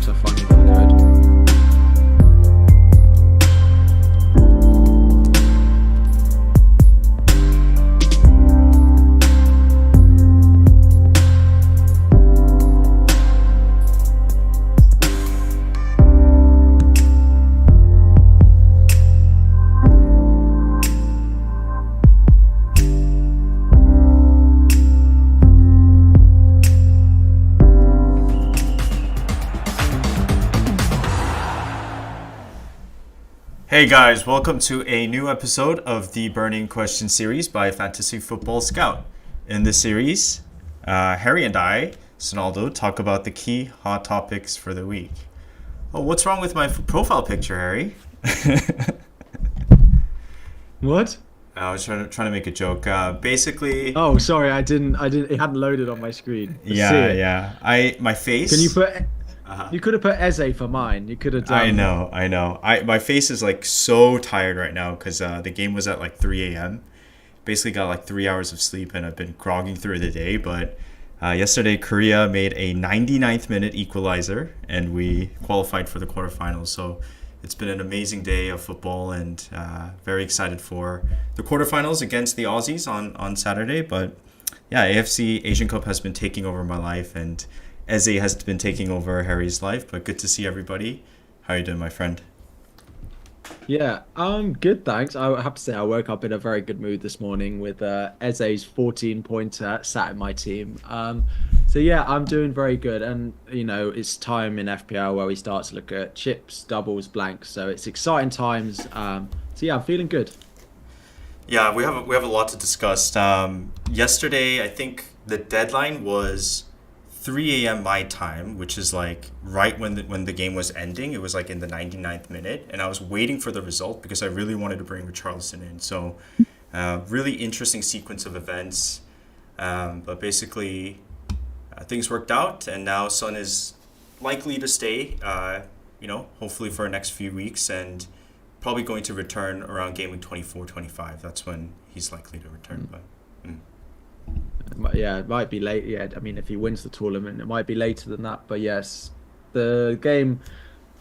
to finally got the code. Hey guys, welcome to a new episode of the Burning Question series by Fantasy Football Scout. In this series, Harry and I, Sonaldo, talk about the key hot topics for the week. Oh, what's wrong with my profile picture, Harry? What? I was trying to make a joke. Basically. Oh, sorry, I didn't. It hadn't loaded on my screen. Yeah. My face. Can you put? You could have put EZE for mine. You could have done. I know. My face is like so tired right now because the game was at like 3 a.m. Basically got like 3 hours of sleep and I've been grogging through the day. But yesterday, Korea made a 99th minute equalizer and we qualified for the quarterfinals. So it's been an amazing day of football and very excited for the quarterfinals against the Aussies on Saturday. But yeah, AFC Asian Cup has been taking over my life and EZE has been taking over Harry's life, but good to see everybody. How are you doing, my friend? Yeah, I'm good, thanks. I have to say I woke up in a very good mood this morning with EZE's 14-pointer sat in my team. So yeah, I'm doing very good, and you know it's time in FPL where we start to look at chips, doubles, blanks. So it's exciting times. So yeah, I'm feeling good. Yeah, we have a lot to discuss. Yesterday, I think the deadline was 3 a.m. my time, which is like right when the game was ending. It was like in the 99th minute, and I was waiting for the result because I really wanted to bring Richarlison in. So, really interesting sequence of events. But basically, things worked out, and now Son is likely to stay. Hopefully for the next few weeks, and probably going to return around Gameweek 24-25. That's when he's likely to return. But. Yeah, it might be late. Yeah, I mean, if he wins the tournament, it might be later than that. But yes, the game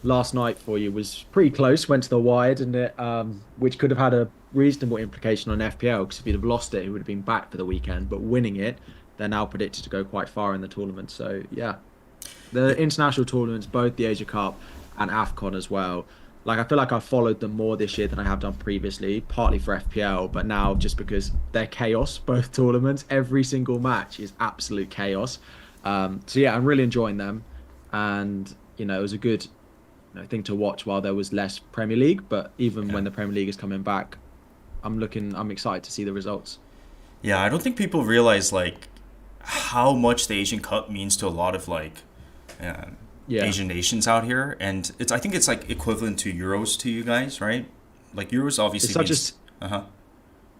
last night for you was pretty close. Went to the wide, and which could have had a reasonable implication on FPL because if you'd have lost it, he would have been back for the weekend. But winning it, they're now predicted to go quite far in the tournament. So yeah, the international tournaments, both the Asia Cup and AFCON as well. Like, I feel like I've followed them more this year than I have done previously, partly for FPL, but now just because they're chaos, both tournaments. Every single match is absolute chaos. So yeah, I'm really enjoying them. And, it was a good thing to watch while there was less Premier League. But even when the Premier League is coming back, I'm excited to see the results. Yeah, I don't think people realize, like, how much the Asian Cup means to a lot of, like... Asian nations out here, and I think it's like equivalent to Euros to you guys, right? Like Euros obviously means...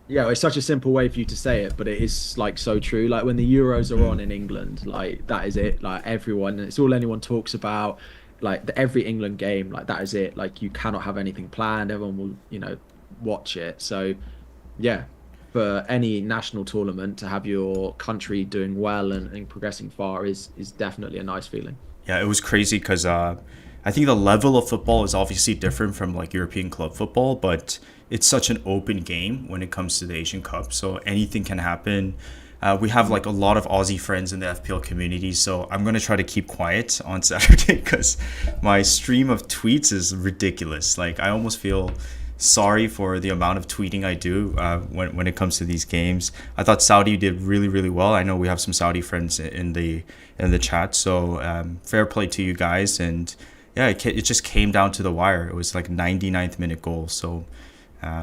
Yeah, it's such a simple way for you to say it, but it is like so true. Like when the Euros are on in England, like that is it. Like everyone, it's all anyone talks about. Like every England game, like that is it. Like you cannot have anything planned. Everyone will, watch it. So yeah, for any national tournament to have your country doing well and progressing far is definitely a nice feeling. Yeah, it was crazy because I think the level of football is obviously different from like European club football, but it's such an open game when it comes to the Asian Cup. So anything can happen. We have like a lot of Aussie friends in the FPL community, so I'm going to try to keep quiet on Saturday because my stream of tweets is ridiculous. Like I almost feel sorry for the amount of tweeting I do when it comes to these games. I thought Saudi did really, really well. I know we have some Saudi friends in the chat, so fair play to you guys. And yeah, it just came down to the wire. It was like 99th minute goal. So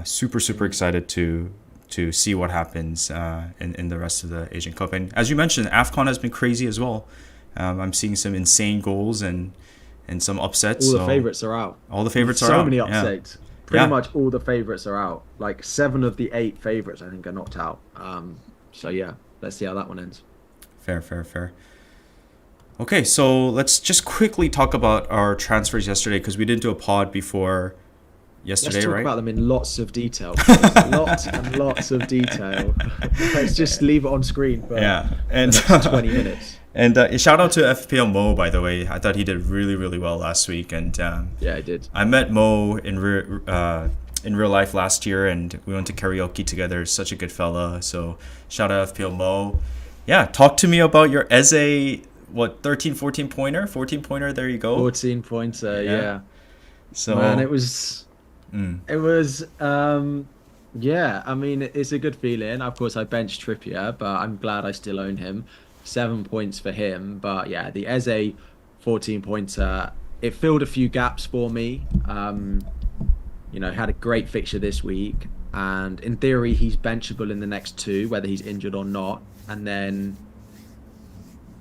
super excited to see what happens in the rest of the Asian Cup. And as you mentioned, AFCON has been crazy as well. I'm seeing some insane goals and some upsets. All the favorites are out. All the favorites are out. out. So many upsets. Yeah. Pretty much all the favorites are out. Like 7 of the 8 favorites, I think, are knocked out. So yeah, let's see how that one ends. Fair. Okay, so let's just quickly talk about our transfers yesterday because we didn't do a pod before yesterday, Let's talk right? about them in lots of detail. Lots and lots of detail. Let's just leave it on screen for and 20 minutes. And shout out to FPL Mo, by the way. I thought he did really, really well last week. And Yeah, I did. I met Mo in real life last year, and we went to karaoke together. Such a good fella. So shout out FPL Mo. Yeah, talk to me about your EZE, what, 13, 14 pointer? 14 pointer, there you go. 14 pointer, Yeah. yeah. So, Man, it was mm, it was yeah, I mean it's a good feeling. Of course I benched Trippier, but I'm glad I still own him. 7 points for him. But yeah, the Eze 14 pointer, it filled a few gaps for me. Had a great fixture this week, and in theory he's benchable in the next two, whether he's injured or not. And then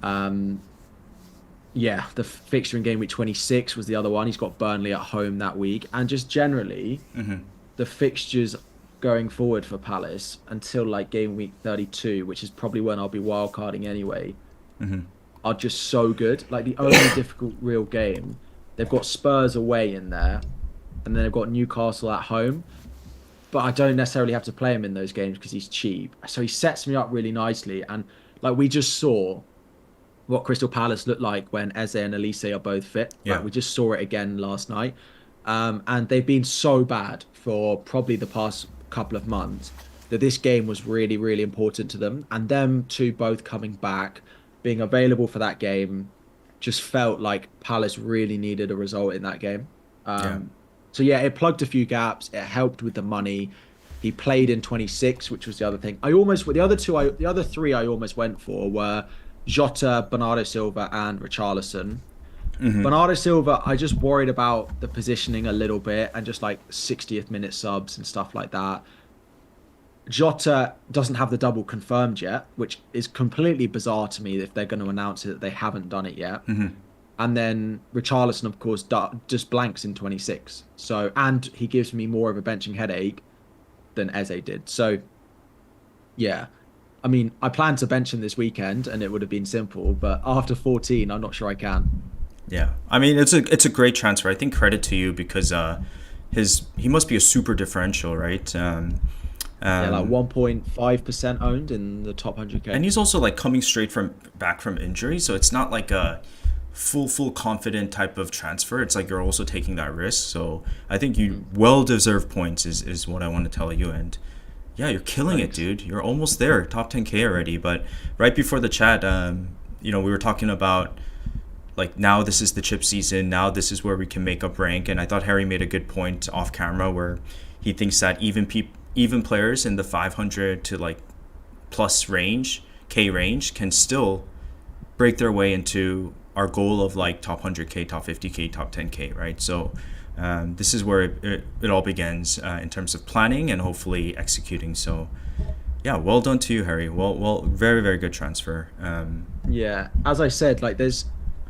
um yeah, the fixture in game week 26 was the other one. He's got Burnley at home that week. And just generally, mm-hmm, the fixtures going forward for Palace until like game week 32, which is probably when I'll be wildcarding anyway, mm-hmm. are just so good. Like the only difficult real game, they've got Spurs away in there, and then they've got Newcastle at home. But I don't necessarily have to play him in those games because he's cheap. So he sets me up really nicely. And like we just saw what Crystal Palace look like when Eze and Elise are both fit. Yeah. Like we just saw it again last night. And they've been so bad for probably the past couple of months that this game was really, really important to them. And them two both coming back, being available for that game, just felt like Palace really needed a result in that game. Yeah. So yeah, it plugged a few gaps. It helped with the money. He played in 26, which was the other thing. The other three I almost went for were Jota, Bernardo Silva, and Richarlison. Mm-hmm. Bernardo Silva, I just worried about the positioning a little bit and just like 60th minute subs and stuff like that. Jota doesn't have the double confirmed yet, which is completely bizarre to me if they're going to announce it that they haven't done it yet. Mm-hmm. And then Richarlison, of course, just blanks in 26. So, and he gives me more of a benching headache than Eze did. So, yeah. I mean, I planned to bench him this weekend and it would have been simple, but after 14, I'm not sure I can. Yeah, I mean it's a great transfer. I think credit to you because he must be a super differential, right? Yeah, like 1.5% owned in the top 100k. And he's also like coming straight back from injury, so it's not like a full confident type of transfer. It's like you're also taking that risk. So I think you well deserved points is what I want to tell you. And yeah, you're killing it, dude. You're almost there, top 10k already. But right before the chat, we were talking about like now this is the chip season. Now this is where we can make up rank. And I thought Harry made a good point off camera where he thinks that even players in the 500 to like plus K range can still break their way into our goal of like top 100k, top 50k, top 10k, right? So this is where it all begins in terms of planning and hopefully executing. So yeah, well done to you, Harry. Well, very, very good transfer. Yeah, as I said, like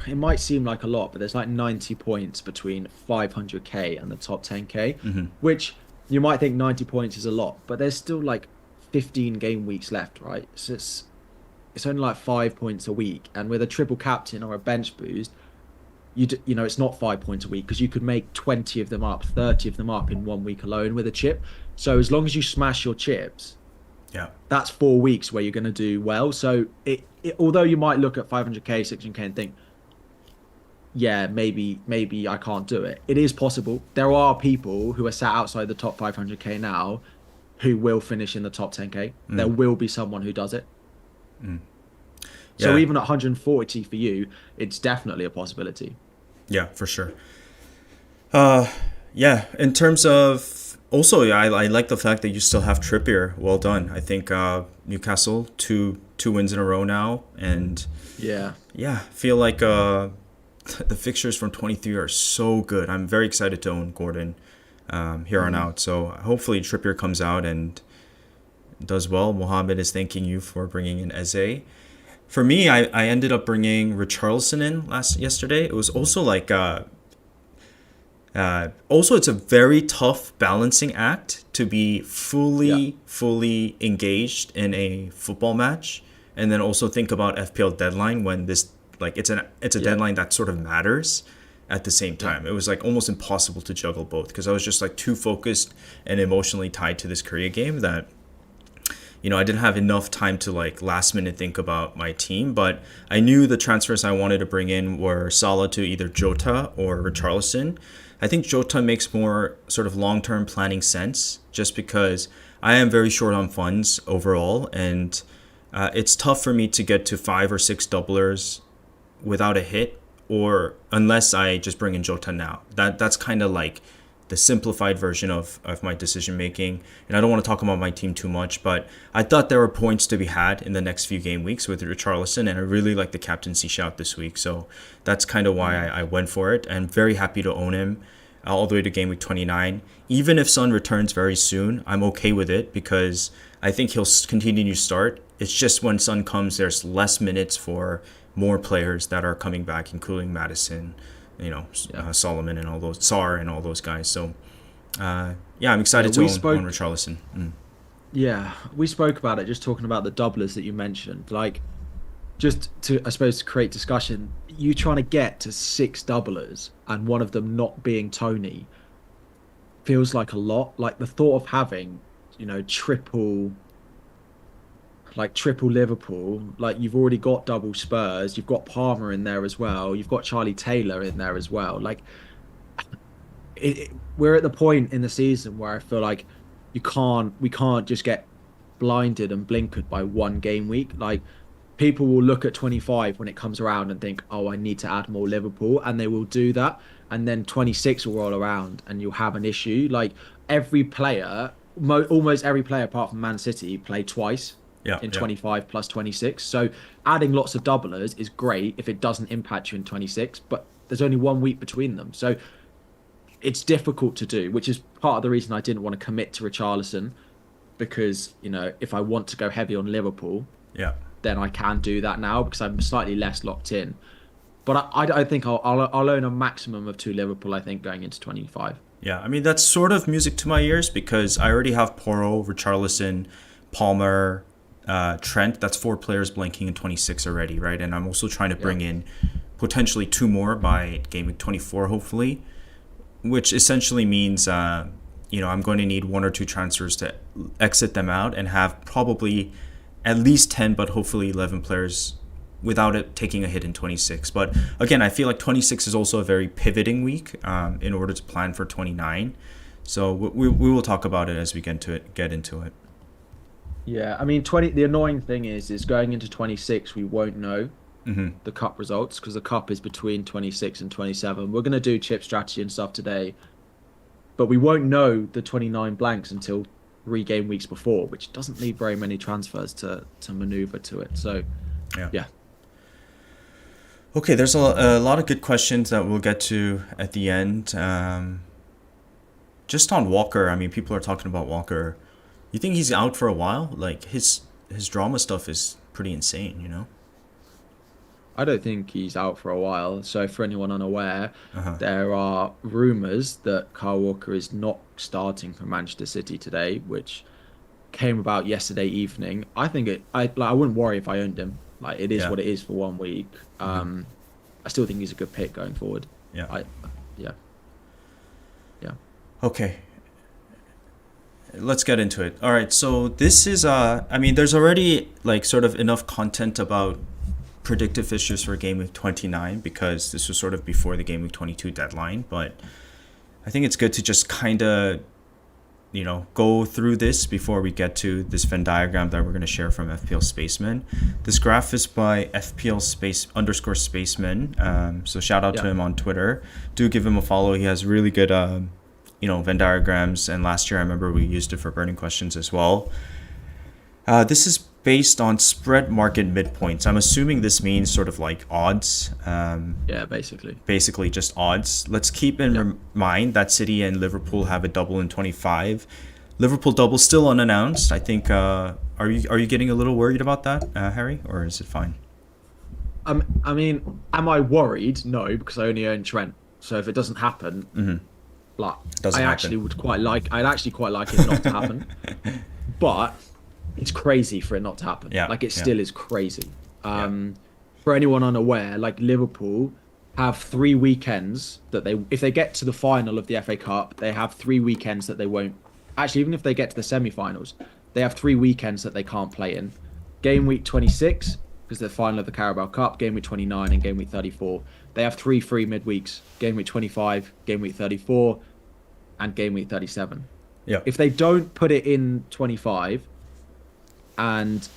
it might seem like a lot, but there's like 90 points between 500k and the top 10k, Mm-hmm. which you might think 90 points is a lot, but there's still like 15 game weeks left, right? So it's only like 5 points a week, and with a triple captain or a bench boost, it's not 5 points a week because you could make 20 of them up, 30 of them up in 1 week alone with a chip. So as long as you smash your chips, Yeah. that's 4 weeks where you're going to do well. So although you might look at 500k, 600k and think, yeah, maybe I can't do it. It is possible. There are people who are sat outside the top 500k now who will finish in the top 10k. There will be someone who does it. So Yeah. even at 140 for you, it's definitely a possibility. Yeah, for sure. Yeah, in terms of also, yeah, I like the fact that you still have Trippier. Well done. I think Newcastle two wins in a row now, and Yeah. feel like the fixtures from 23 are so good. I'm very excited to own Gordon here on out. So hopefully Trippier comes out and does well. Mohammed is thanking you for bringing in Eze. For me, I ended up bringing Richarlison in yesterday. It was also like also it's a very tough balancing act to be fully engaged in a football match, and then also think about FPL deadline when this like it's a deadline that sort of matters at the same time. It was like almost impossible to juggle both because I was just like too focused and emotionally tied to this Korea game that I didn't have enough time to like last minute think about my team. But I knew the transfers I wanted to bring in were Salah to either Jota or Richarlison. I think Jota makes more sort of long term planning sense, just because I am very short on funds overall, and it's tough for me to get to 5 or 6 doublers without a hit, or unless I just bring in Jota now. That's kind of like the simplified version of my decision making. And I don't want to talk about my team too much, but I thought there were points to be had in the next few game weeks with Richarlison, and I really like the captaincy shout this week. So that's kind of why I went for it. And very happy to own him all the way to game week 29. Even if Son returns very soon, I'm okay with it because I think he'll continue to start. It's just when Son comes, there's less minutes for more players that are coming back, including Madison, Solomon and all those, Sar and all those guys. So, yeah, I'm excited to own Richarlison. Yeah, we spoke about it, just talking about the doublers that you mentioned. Like, just to, I suppose, to create discussion, you trying to get to 6 doublers and one of them not being Tony feels like a lot. Like the thought of having, triple Liverpool, like you've already got double Spurs, you've got Palmer in there as well, you've got Charlie Taylor in there as well. Like we're at the point in the season where I feel like we can't just get blinded and blinkered by one game week. Like people will look at 25 when it comes around and think, oh, I need to add more Liverpool, and they will do that. And then 26 will roll around and you'll have an issue. Like every player, almost every player apart from Man City played twice in 25 plus 26. So adding lots of doublers is great if it doesn't impact you in 26, but there's only 1 week between them. So it's difficult to do, which is part of the reason I didn't want to commit to Richarlison, because, if I want to go heavy on Liverpool, then I can do that now because I'm slightly less locked in. But I think I'll own a maximum of 2 Liverpool, I think, going into 25. Yeah, I mean, that's sort of music to my ears because I already have Porro, Richarlison, Palmer, Trent. That's 4 players blanking in 26 already, right? And I'm also trying to bring in potentially 2 more by game week 24, hopefully, which essentially means, I'm going to need 1 or 2 transfers to exit them out and have probably at least 10, but hopefully 11 players without it taking a hit in 26. But again, I feel like 26 is also a very pivoting week in order to plan for 29. So we will talk about it as we get into it. Yeah, I mean, the annoying thing is going into 26, we won't know the cup results because the cup is between 26 and 27. We're going to do chip strategy and stuff today, but we won't know the 29 blanks until 3 game weeks before, which doesn't leave very many transfers to maneuver to it. So, yeah. Okay, there's a lot of good questions that we'll get to at the end. Just on Walker, I mean, people are talking about Walker. You think he's out for a while? Like, his drama stuff is pretty insane, I don't think he's out for a while. So for anyone unaware, there are rumours that Kyle Walker is not starting for Manchester City today, which came about yesterday evening. I think I wouldn't worry if I owned him. Like, it is what it is for 1 week. I still think he's a good pick going forward. Yeah. Yeah. Okay. Let's get into it. All right. So this is, there's already like sort of enough content about predictive fixtures for game week 29 because this was sort of before the game week 22 deadline. But I think it's good to just kind of, go through this before we get to this Venn diagram that we're going to share from FPL Spaceman. This graph is by FPL Spaceman. So shout out to him on Twitter. Do give him a follow. He has really good, Venn diagrams. And last year, I remember we used it for burning questions as well. This is based on spread market midpoints. I'm assuming this means sort of like odds. Yeah, basically. Basically just odds. Let's keep in mind that City and Liverpool have a double in 25. Liverpool double still unannounced. I think. Are you getting a little worried about that, Harry, or is it fine? I mean, am I worried? No, because I only own Trent. So if it doesn't happen, I'd actually quite like it not to happen. But it's crazy for it not to happen. Yeah, like it still is crazy. For anyone unaware, like Liverpool have 3 weekends that if they get to the final of the FA Cup, they have 3 weekends that they won't. Actually, even if they get to the semi-finals, they have 3 weekends that they can't play in. Game week 26, because they're the final of the Carabao Cup, game week 29 and game week 34. They have three free midweeks, game week 25, game week 34, and game week 37. Yeah. If they don't put it in 25 and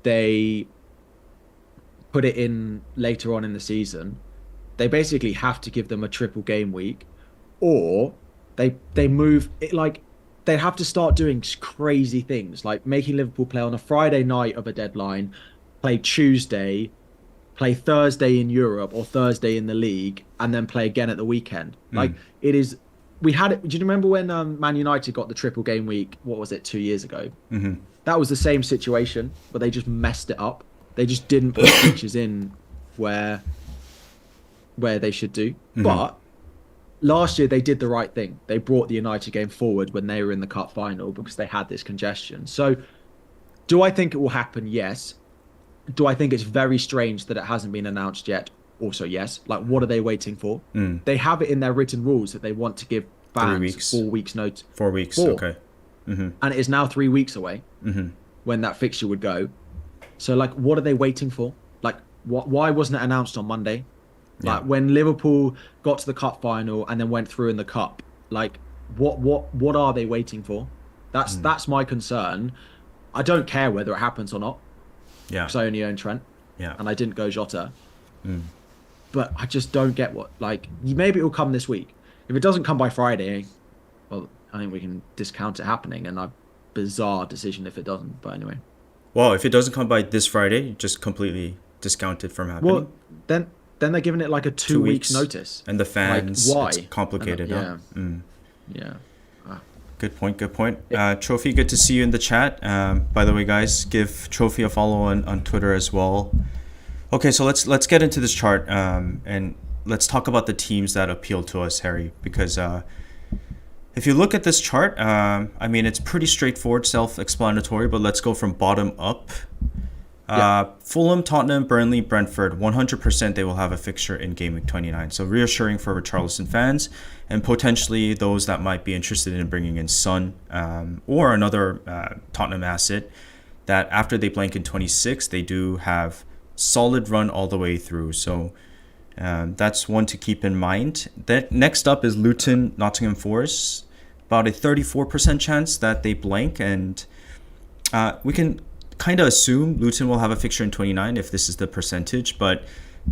they put it in later on in the season, they basically have to give them a triple game week, or they move it. Like, they have to start doing crazy things, like making Liverpool play on a Friday night of a deadline, play Tuesday, play Thursday in Europe or Thursday in the league, and then play again at the weekend. Like, it is. We had it. Do you remember when Man United got the triple game week? What was it, 2 years ago? That was the same situation, but they just messed it up. They just didn't put features in where they should do. But last year they did the right thing. They brought the United game forward when they were in the cup final because they had this congestion. So do I think it will happen? Yes. Do I think it's very strange that it hasn't been announced yet? Also, yes. Like, what are they waiting for? They have it in their written rules that they want to give fans 4 weeks notice. 4 weeks, okay. And it is now 3 weeks away when that fixture would go. So, like, what are they waiting for? Like, why wasn't it announced on Monday? Like, when Liverpool got to the cup final and then went through in the cup, like, what are they waiting for? That's my concern. I don't care whether it happens or not. Yeah. Because I only own Trent. Yeah. And I didn't go Jota. But I just don't get what, like, maybe it will come this week. If it doesn't come by Friday, well, I think we can discount it happening, and a bizarre decision if it doesn't. But anyway. Well, if it doesn't come by this Friday, just completely discount it from happening. Well, then they're giving it like a 2 weeks notice. And the fans, like, why? It's complicated. Yeah. Yeah. Good point. Trophy, good to see you in the chat. By the way, guys, give Trophy a follow on Twitter as well. Okay, so let's get into this chart, and let's talk about the teams that appeal to us, Harry, because if you look at this chart, I mean, it's pretty straightforward, self-explanatory, but let's go from bottom up. Fulham, Tottenham, Burnley, Brentford, 100% they will have a fixture in Game Week 29. So reassuring for Richarlison fans and potentially those that might be interested in bringing in Son or another Tottenham asset, that after they blank in 26, they do have solid run all the way through. So that's one to keep in mind. That next up is Luton, Nottingham Forest. About a 34% chance that they blank, and we can kind of assume Luton will have a fixture in 29 if this is the percentage, but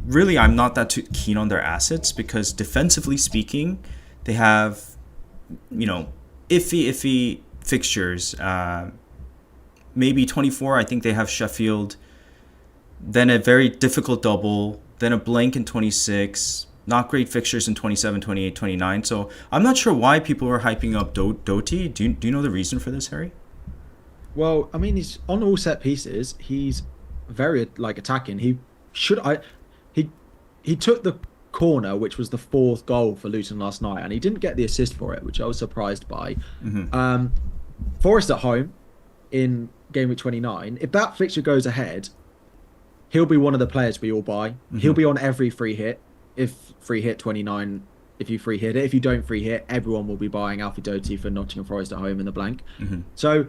really I'm not that too keen on their assets because defensively speaking, they have, iffy fixtures. Maybe 24, I think they have Sheffield, then a very difficult double, then a blank in 26, not great fixtures in 27, 28, 29. So I'm not sure why people are hyping up Doty. Do you know the reason for this, Harry? Well, I mean, he's on all set pieces. He's very attacking. He took the corner, which was the fourth goal for Luton last night, and he didn't get the assist for it, which I was surprised by. Forest at home in Game Week 29. If that fixture goes ahead, he'll be one of the players we all buy. He'll be on every free hit. If free hit 29, if you free hit it. If you don't free hit, everyone will be buying Alfie Doty for Nottingham Forest at home in the blank. So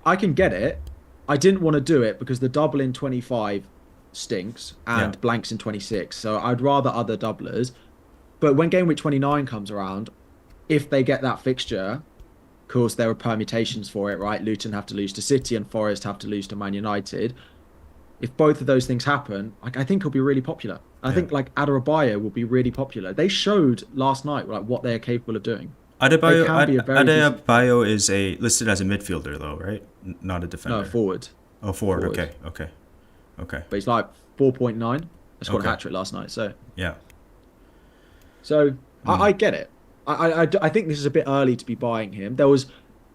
I can get it. I didn't want to do it because the double in 25 stinks and blanks in 26. So I'd rather other doublers. But when Game Week 29 comes around, if they get that fixture, of course, there are permutations for it, right? Luton have to lose to City and Forest have to lose to Man United. If both of those things happen, I think he'll be really popular. I think Adebayo will be really popular. They showed last night what they're capable of doing. Adebayo is listed as a midfielder though, right? Not a defender. No, forward. Oh, forward. Okay. But he's 4.9. I scored a hat-trick last night, so... Yeah. So, I get it. I think this is a bit early to be buying him. There was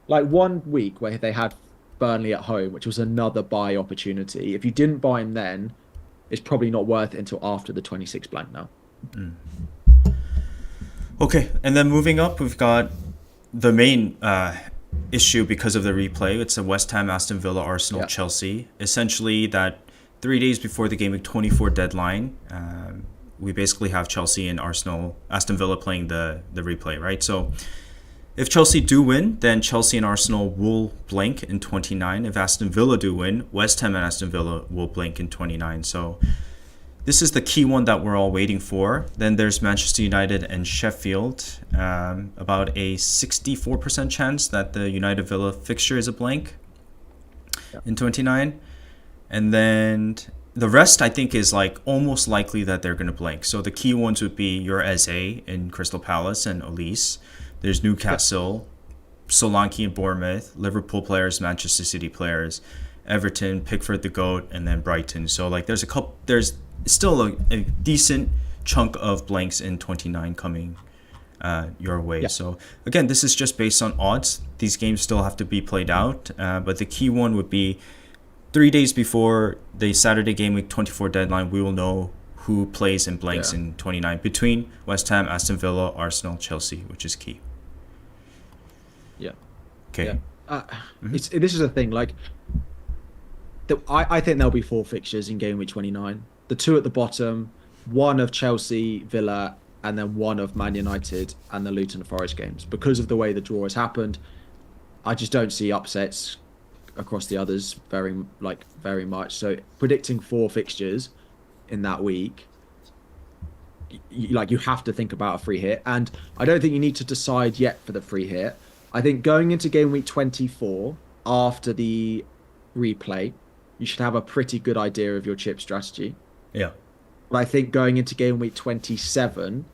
1 week where they had Burnley at home, which was another buy opportunity. If you didn't buy him then, it's probably not worth it until after the 26 blank now. Okay, and then moving up, we've got the main issue because of the replay. It's a West Ham, Aston Villa, Arsenal, Chelsea. Essentially, that 3 days before the Game Week 24 deadline, we basically have Chelsea and Aston Villa playing the replay, right? So If Chelsea do win, then Chelsea and Arsenal will blank in 29. If Aston Villa do win, West Ham and Aston Villa will blank in 29. So this is the key one that we're all waiting for. Then there's Manchester United and Sheffield. About a 64% chance that the United Villa fixture is a blank in 29. And then the rest, I think, is like almost likely that they're going to blank. So the key ones would be your EZE in Crystal Palace and Elise. There's Newcastle, Solanke and Bournemouth, Liverpool players, Manchester City players, Everton, Pickford the GOAT, and then Brighton. So like there's still a decent chunk of blanks in 29 coming your way. Yeah. So again, this is just based on odds. These games still have to be played out, but the key one would be 3 days before the Saturday game week 24 deadline, we will know who plays in blanks in 29 between West Ham, Aston Villa, Arsenal, Chelsea, which is key. Yeah. Okay. Yeah. This is a thing. Like, I think there'll be 4 fixtures in game week 29. The 2 at the bottom, one of Chelsea, Villa, and then one of Man United and the Luton Forest games. Because of the way the draw has happened, I just don't see upsets across the others very much. So predicting 4 fixtures in that week, you have to think about a free hit, and I don't think you need to decide yet for the free hit. I think going into game week 24 after the replay, you should have a pretty good idea of your chip strategy. Yeah. But I think going into game week 27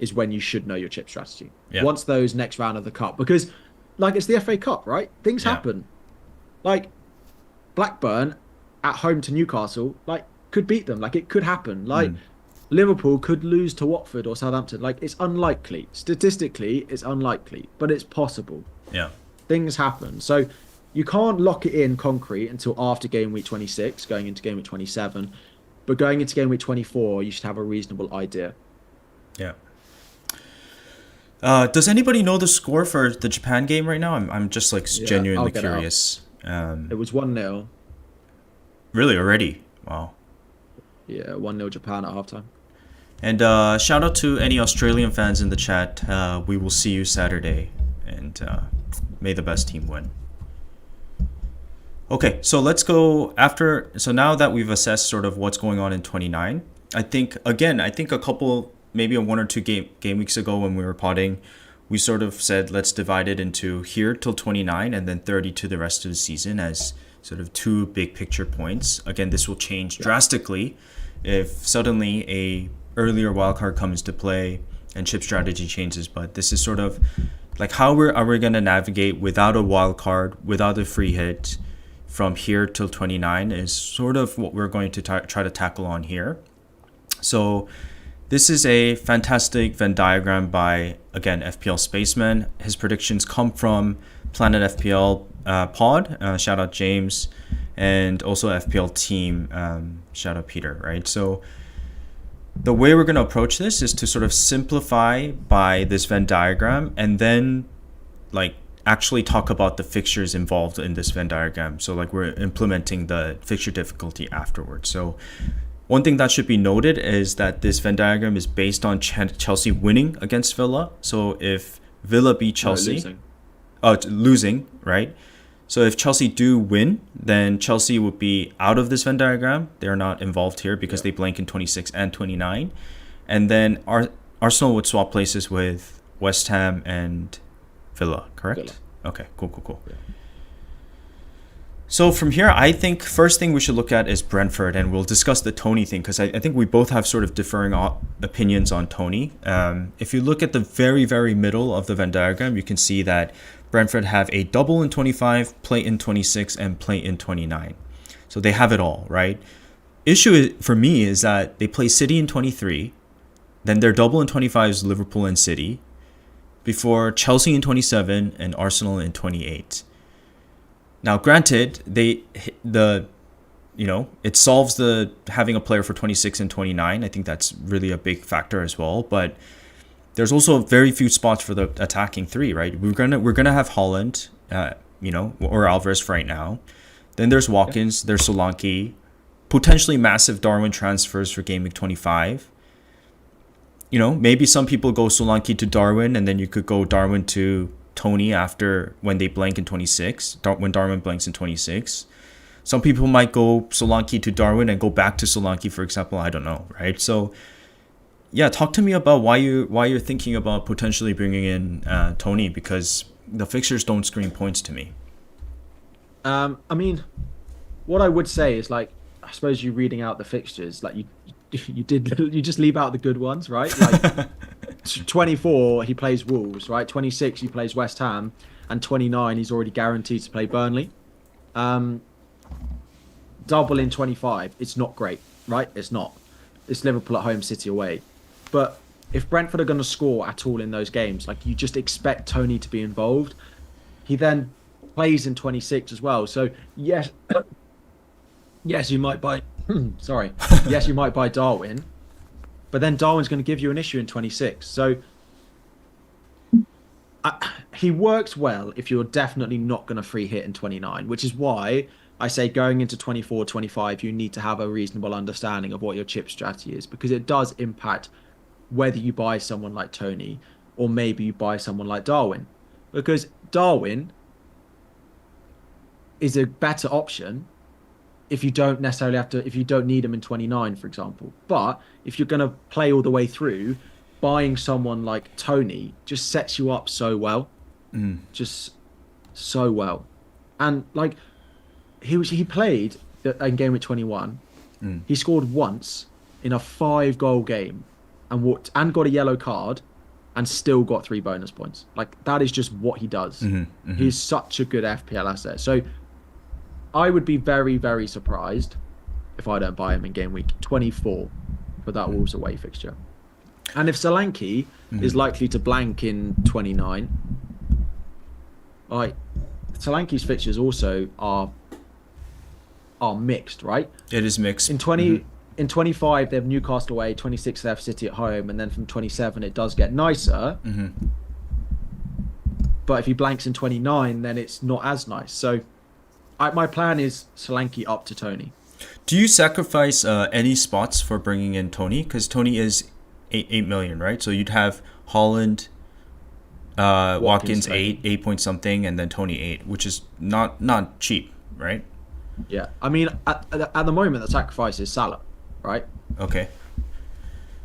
is when you should know your chip strategy. Yeah. Once those next round of the cup, because like it's the FA Cup, right? Things happen. Like Blackburn at home to Newcastle, like could beat them. Like it could happen. Like Liverpool could lose to Watford or Southampton. Like it's unlikely. Statistically, it's unlikely, but it's possible. Yeah. Things happen. So you can't lock it in concrete until after game week 26, going into game week 27. But going into game week 24, you should have a reasonable idea. Yeah. Does anybody know the score for the Japan game right now? I'm just like genuinely curious. It was 1-0. Really? Already? Wow. Yeah, 1-0 Japan at halftime. And shout out to any Australian fans in the chat. We will see you Saturday. And may the best team win. Okay, so let's go after. So now that we've assessed sort of what's going on in 29, I think a couple, maybe 1 or 2 game weeks ago when we were potting, we sort of said let's divide it into here till 29 and then 30 to the rest of the season as sort of 2 big picture points. Again, this will change drastically if suddenly a earlier wildcard comes to play and chip strategy changes. But this is sort of like how are we going to navigate without a wildcard, without a free hit from here till 29 is sort of what we're going to try to tackle on here. So this is a fantastic Venn diagram by, again, FPL Spaceman. His predictions come from Planet FPL pod. Shout out James. And also FPL team. Shout out Peter, right? So the way we're going to approach this is to sort of simplify by this Venn diagram and then like actually talk about the fixtures involved in this Venn diagram. So like we're implementing the fixture difficulty afterwards. So one thing that should be noted is that this Venn diagram is based on Chelsea winning against Villa. So if Villa beat Chelsea, losing, right? So if Chelsea do win, then Chelsea would be out of this Venn diagram. They're not involved here because they blank in 26 and 29. And then Arsenal would swap places with West Ham and Villa, correct? Villa. Okay, cool. Yeah. So from here, I think first thing we should look at is Brentford, and we'll discuss the Tony thing because I think we both have sort of differing opinions on Tony. If you look at the very, very middle of the Venn diagram, you can see that Brentford have a double in 25, play in 26, and play in 29. So they have it all, right? Issue for me is that they play City in 23, then their double in 25 is Liverpool and City, before Chelsea in 27 and Arsenal in 28. Now, granted, it solves the having a player for 26 and 29. I think that's really a big factor as well. But there's also very few spots for the attacking 3, right? We're gonna have Holland, or Alvarez for right now. Then there's Watkins, there's Solanke, potentially massive Darwin transfers for game week 25. Maybe some people go Solanke to Darwin, and then you could go Darwin to Tony after when they blank in 26, when Darwin blanks in 26. Some people might go Solanke to Darwin and go back to Solanke, for example. I don't know, right? So, yeah, talk to me about why you're thinking about potentially bringing in Tony, because the fixtures don't scream points to me. I mean, what I would say is like, I suppose you reading out the fixtures, like you just leave out the good ones, right? Like 24 he plays Wolves, right? 26 he plays West Ham, and 29 he's already guaranteed to play Burnley. Double in 25, it's not great, right? It's not. It's Liverpool at home, City away. But if Brentford are going to score at all in those games, like you just expect Tony to be involved. He then plays in 26 as well. So yes, yes, you might buy. Sorry, yes, you might buy Darwin, but then Darwin's going to give you an issue in 26. So he works well if you're definitely not going to free hit in 29, which is why I say going into 24, 25, you need to have a reasonable understanding of what your chip strategy is, because it does impact whether you buy someone like Tony or maybe you buy someone like Darwin. Because Darwin is a better option if you don't necessarily have to, if you don't need him in 29, for example. But if you're going to play all the way through, buying someone like Tony just sets you up so well. Just so well. And like, he played in Gameweek 21. He scored once in a 5-goal game and got a yellow card and still got 3 bonus points. Like, that is just what he does. He's such a good FPL asset. So I would be very, very surprised if I don't buy him in Gameweek 24 for that Wolves away fixture. And if Solanke is likely to blank in 29, like, Solanke's fixtures also are mixed, right? It is mixed. In 25 they have Newcastle away, 26 they have City at home, and then from 27 it does get nicer. But if he blanks in 29, then it's not as nice. So my plan is Solanke up to Tony. Do you sacrifice any spots for bringing in Tony? Because Tony is 8 million, right? So you'd have Holland, Watkins 8 point something, and then Tony 8, which is not cheap, right? Yeah, I mean, at the moment, the sacrifice is Salah, right? Okay.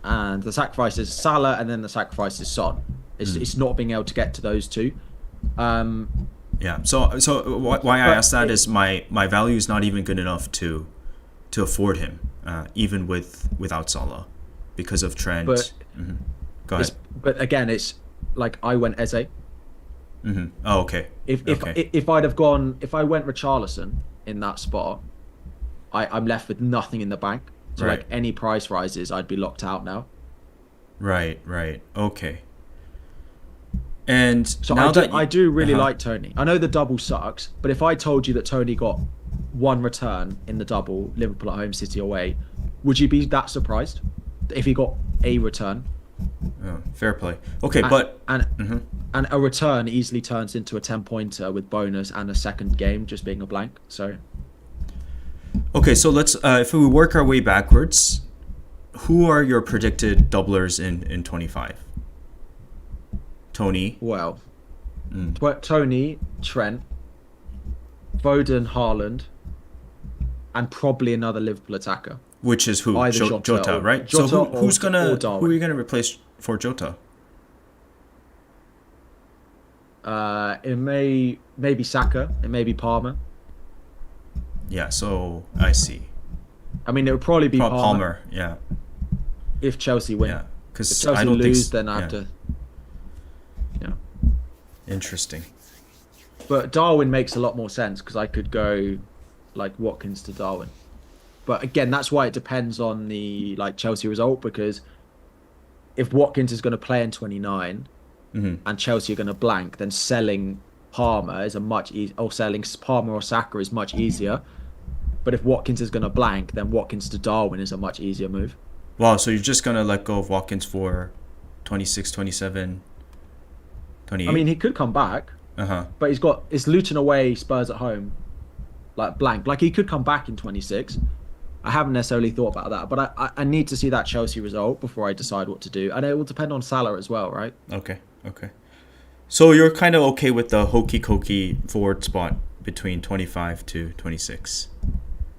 And the sacrifice is Salah, and then the sacrifice is Son. It's not being able to get to those two. Yeah. So why I asked that is my value is not even good enough to afford him, even without Salah, because of Trent. But Go ahead. But again, it's like I went Eze. Oh, okay. If I went Richarlison in that spot, I'm left with nothing in the bank. So Right. like any price rises, I'd be locked out now. Right. Okay. And So now I do really like Tony. I know the double sucks, but if I told you that Tony got 1 return in the double, Liverpool at home, City away, would you be that surprised if he got a return? fair play. Okay, but And a return easily turns into a 10-pointer with bonus and a second game just being a blank. So okay, so let's if we work our way backwards, who are your predicted doublers in 25? Tony. well, Tony, Trent, Foden, Haaland, and probably another Liverpool attacker. Which is who? Either Jota, right? Jota so who are Darwin. you gonna replace for Jota? It may be Saka, it may be Palmer. Yeah, so I see. I mean, it would probably be Palmer yeah. if Chelsea win. Yeah, If because Chelsea I don't lose, think. then I have to. Yeah. Interesting. But Darwin makes a lot more sense because I could go like Watkins to Darwin. But again, that's why it depends on the like Chelsea result, because if Watkins is going to play in 29 and Chelsea are going to blank, then selling Palmer is selling Palmer or Saka is much easier. But if Watkins is going to blank, then Watkins to Darwin is a much easier move. Wow, so you're just gonna let go of Watkins for 26, 27, 28? I mean, he could come back, but it's Luton away, Spurs at home, like blank. Like he could come back in 26. I haven't necessarily thought about that, but I need to see that Chelsea result before I decide what to do, and it will depend on Salah as well, right? Okay. So you're kind of okay with the hokey cokey forward spot between 25 to 26,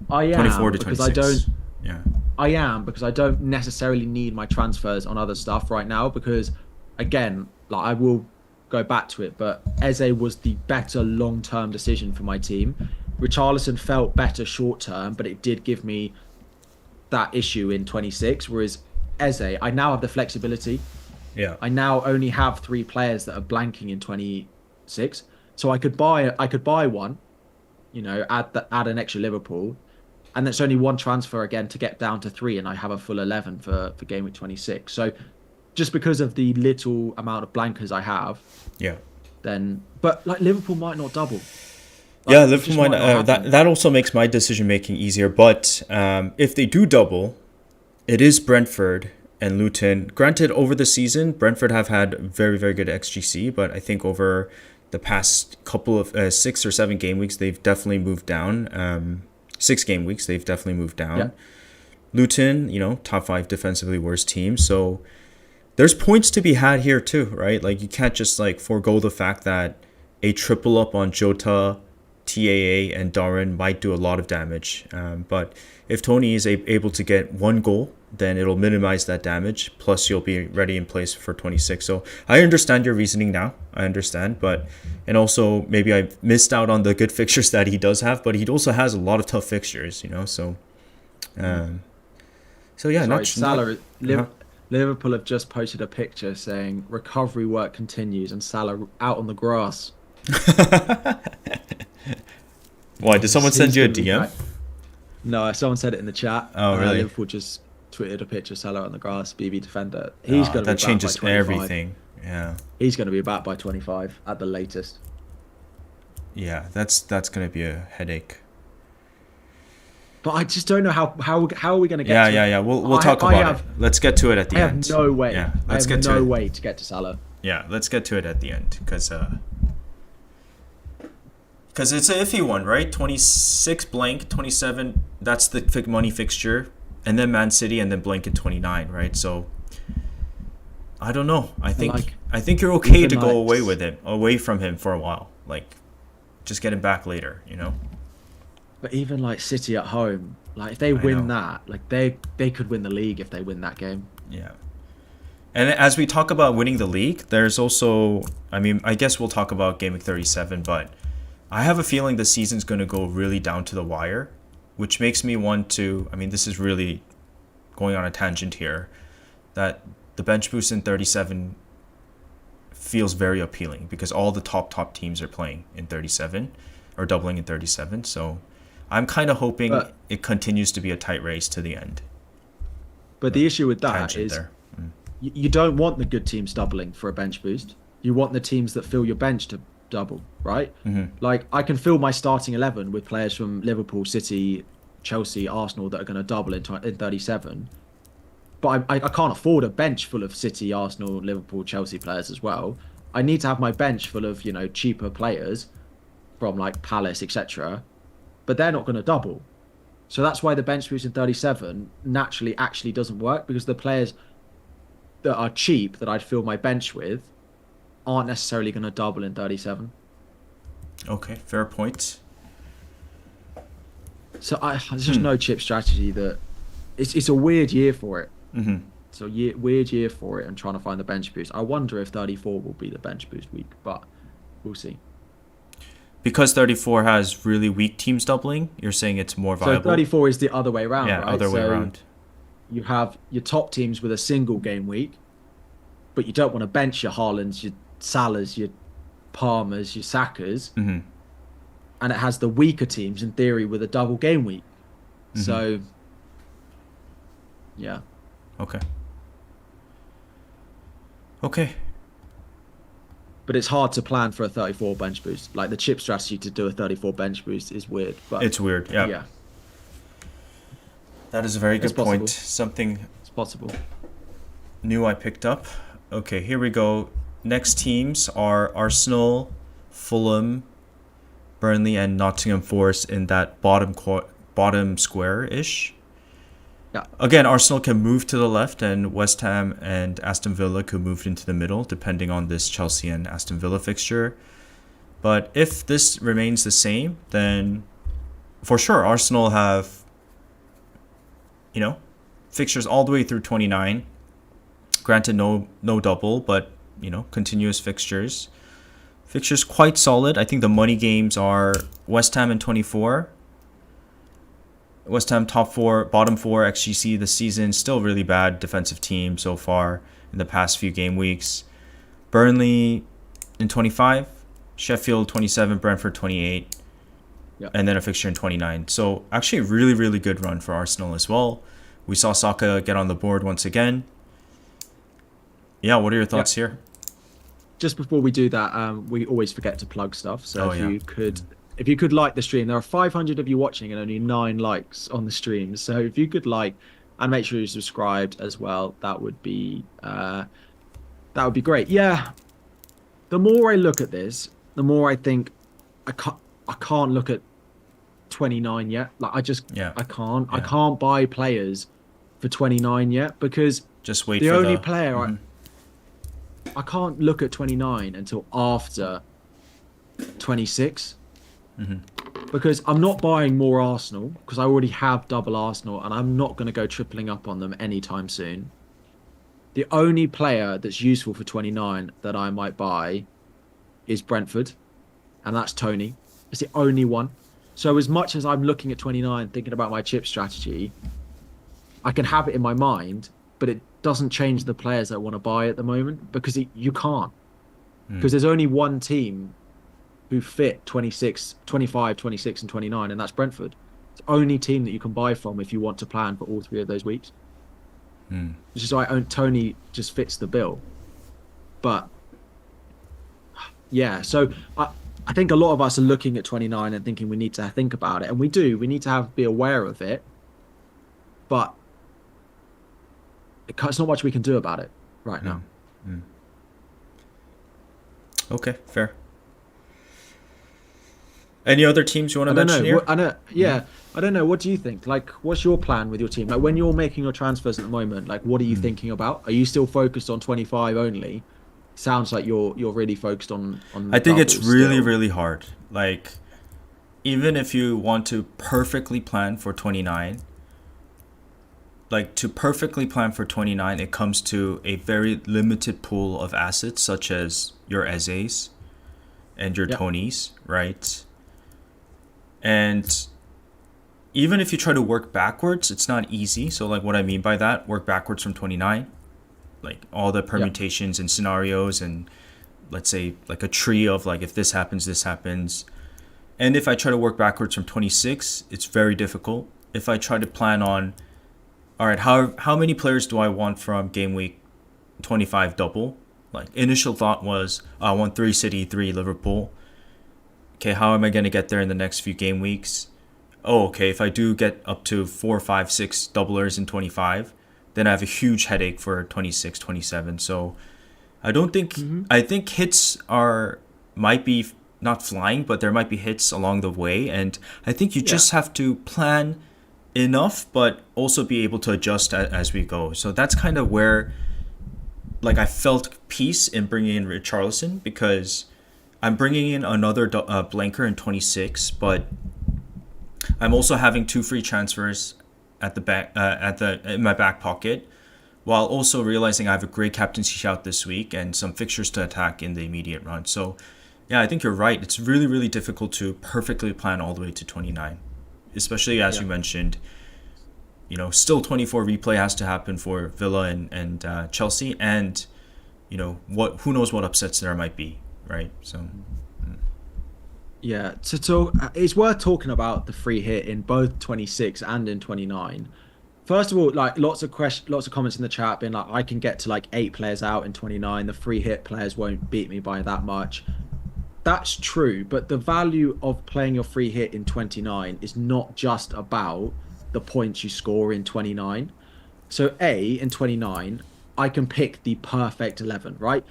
I 24 am to because I don't 26. Yeah. I am because I don't necessarily need my transfers on other stuff right now because again, like I will go back to it, but Eze was the better long-term decision for my team. Richarlison felt better short-term, but it did give me that issue in 26, whereas Eze, I now have the flexibility. Yeah. I now only have three players that are blanking in 26. So I could buy one, add an extra Liverpool, and it's only one transfer again to get down to three, and I have a full 11 for game week 26. So just because of the little amount of blankers I have, Yeah. then but like Liverpool might not double. Yeah, Like it Liverpool just might might not, not happen. that also makes my decision making easier. But if they do double, it is Brentford and Luton. Granted, over the season, Brentford have had very, very good XGC, but I think over the past couple of 6 or 7 game weeks, they've definitely moved down. 6 game weeks, they've definitely moved Yeah. down. Luton, top 5 defensively worst team. So there's points to be had here too, right? Like you can't just like forego the fact that a triple up on Jota, TAA, and Darren might do a lot of damage. But if Tony is able to get one goal, then it'll minimize that damage. Plus, you'll be ready in place for 26. So I understand your reasoning now. I understand, and also maybe I missed out on the good fixtures that he does have, but he also has a lot of tough fixtures, So, um, so yeah, Sorry, not Salah. uh Liverpool have just posted a picture saying recovery work continues and Salah out on the grass. Why did someone send He's you a going to be DM? back. No, someone said it in the chat. Oh, really? Liverpool just tweeted a picture of Salah on the grass, BB defender. He's Ah, going to that be back by changes 25. everything. Yeah, He's going to be back by 25 at the latest. yeah, that's gonna be a headache. But I just don't know how are we going to get Yeah, to yeah, it. yeah. We'll talk I about it. have Let's get to it at the I have end. no way. Yeah, I let's have get to no it. way to get to Salah. Yeah, let's get to it at the end because it's an iffy one, right? 26 blank, 27. That's the money fixture, and then Man City, and then blank at 29, right? So I don't know. I think Like you're okay even to go like away from him for a while. Like just get him back later. But even like City at home, like if they I win know. that, like they could win the league if they win that game. Yeah. And as we talk about winning the league, there's also, I mean, I guess we'll talk about Game Week 37, but I have a feeling the season's going to go really down to the wire, which makes me want to, I mean, this is really going on a tangent here, that the bench boost in 37 feels very appealing because all the top teams are playing in 37 or doubling in 37. So I'm kind of hoping But it continues to be a tight race to the end. but But the issue with that tangent is there. you don't want the good teams doubling for a bench boost. You want the teams that fill your bench to double, right? Like I can fill my starting 11 with players from Liverpool, City, Chelsea, Arsenal that are going to double in 37. But I can't afford a bench full of City, Arsenal, Liverpool, Chelsea players as well. I need to have my bench full of, cheaper players from like Palace, etc. But they're not going to double. So that's why the bench boost in 37 naturally actually doesn't work because the players that are cheap that I'd fill my bench with aren't necessarily going to double in 37. Okay, fair point. So there's just no chip strategy that it's a weird year for it. Mm-hmm. It's a weird year for it and trying to find the bench boost. I wonder if 34 will be the bench boost week, but we'll see. Because 34 has really weak teams doubling, you're saying it's more So viable? 34 is the other way around, Yeah, right? other way So around. you have your top teams with a single game week, but you don't want to bench your Haalands, your Salahs, your Palmers, your Sakas, Mm-hmm. and it has the weaker teams in theory with a double game week. So, yeah. Okay. Okay. But it's hard to plan for a 34 bench boost. Like the chip strategy to do a 34 bench boost is weird. But It's weird. Yeah. yeah, That is a very it's good point. possible. Something It's possible. new I picked up. Okay, here we go. Next teams are Arsenal, Fulham, Burnley, and Nottingham Forest in that bottom square-ish. Yeah. Again, Arsenal can move to the left, and West Ham and Aston Villa could move into the middle, depending on this Chelsea and Aston Villa fixture. But if this remains the same, then for sure Arsenal have, you know, fixtures all the way through 29. Granted, no double, but continuous fixtures. Fixtures quite solid. I think the money games are West Ham in 24. West Ham top four, bottom four XGC this season. Still really bad defensive team so far in the past few game weeks. Burnley in 25. Sheffield 27. Brentford 28. Yeah. And then a fixture in 29. So actually a really, really good run for Arsenal as well. We saw Saka get on the board once again. Yeah, what are your thoughts here? Just before we do that, we always forget to plug stuff. So if you could like the stream, there are 500 of you watching and only 9 likes on the stream. So if you could like and make sure you're subscribed as well, that would be great. Yeah. The more I look at this, the more I think I can't look at 29 yet. Like I can't buy players for 29 yet, because just wait the for only player I can't look at 29 until after 26. Because I'm not buying more Arsenal, because I already have double Arsenal, and I'm not going to go tripling up on them anytime soon. The only player that's useful for 29 that I might buy is Brentford, and that's Tony. It's the only one. So as much as I'm looking at 29, thinking about my chip strategy, I can have it in my mind, but it doesn't change the players I want to buy at the moment, because you can't. Because there's only one team who fit 26, 25, 26 and 29, and that's Brentford. It's the only team that you can buy from if you want to plan for all 3 of those weeks. Which is why Tony just fits the bill. But yeah, so I think a lot of us are looking at 29 and thinking we need to think about it, and we do. We need to be aware of it, but it's not much we can do about it right now. Okay, fair. Any other teams you want to mention here? I don't know. What do you think? Like, what's your plan with your team? Like, when you're making your transfers at the moment, like, what are you thinking about? Are you still focused on 25 only? Sounds like you're really focused on I think it's really hard. Like, even if you want to perfectly plan for 29, it comes to a very limited pool of assets, such as your EZEs and your Tonys, right? And even if you try to work backwards, it's not easy. So like what I mean by that, work backwards from 29, like all the permutations and scenarios, and let's say like a tree of like, if this happens, this happens. And if I try to work backwards from 26, it's very difficult. If I try to plan on, all right, how many players do I want from game week 25 double? Like initial thought was, I want 3 City, 3 Liverpool. Okay, how am I going to get there in the next few game weeks? Oh, okay, if I do get up to 4, 5, 6 doublers in 25, then I have a huge headache for 26, 27. So I don't think, I think hits might be not flying, but there might be hits along the way. And I think you just have to plan enough, but also be able to adjust as we go. So that's kind of where, like, I felt peace in bringing in Richarlison, because I'm bringing in another blanker in 26, but I'm also having 2 free transfers at the back, in my back pocket, while also realizing I have a great captaincy shout this week and some fixtures to attack in the immediate run. So, yeah, I think you're right. It's really, really difficult to perfectly plan all the way to 29, especially as you mentioned. Still 24 replay has to happen for Villa and Chelsea, and who knows what upsets there might be, right? So. Yeah, so it's worth talking about the free hit in both 26 and in 29. First of all, like lots of comments in the chat being like, I can get to like 8 players out in 29. The free hit players won't beat me by that much. That's true, but the value of playing your free hit in 29 is not just about the points you score in 29. So in 29, I can pick the perfect 11, right?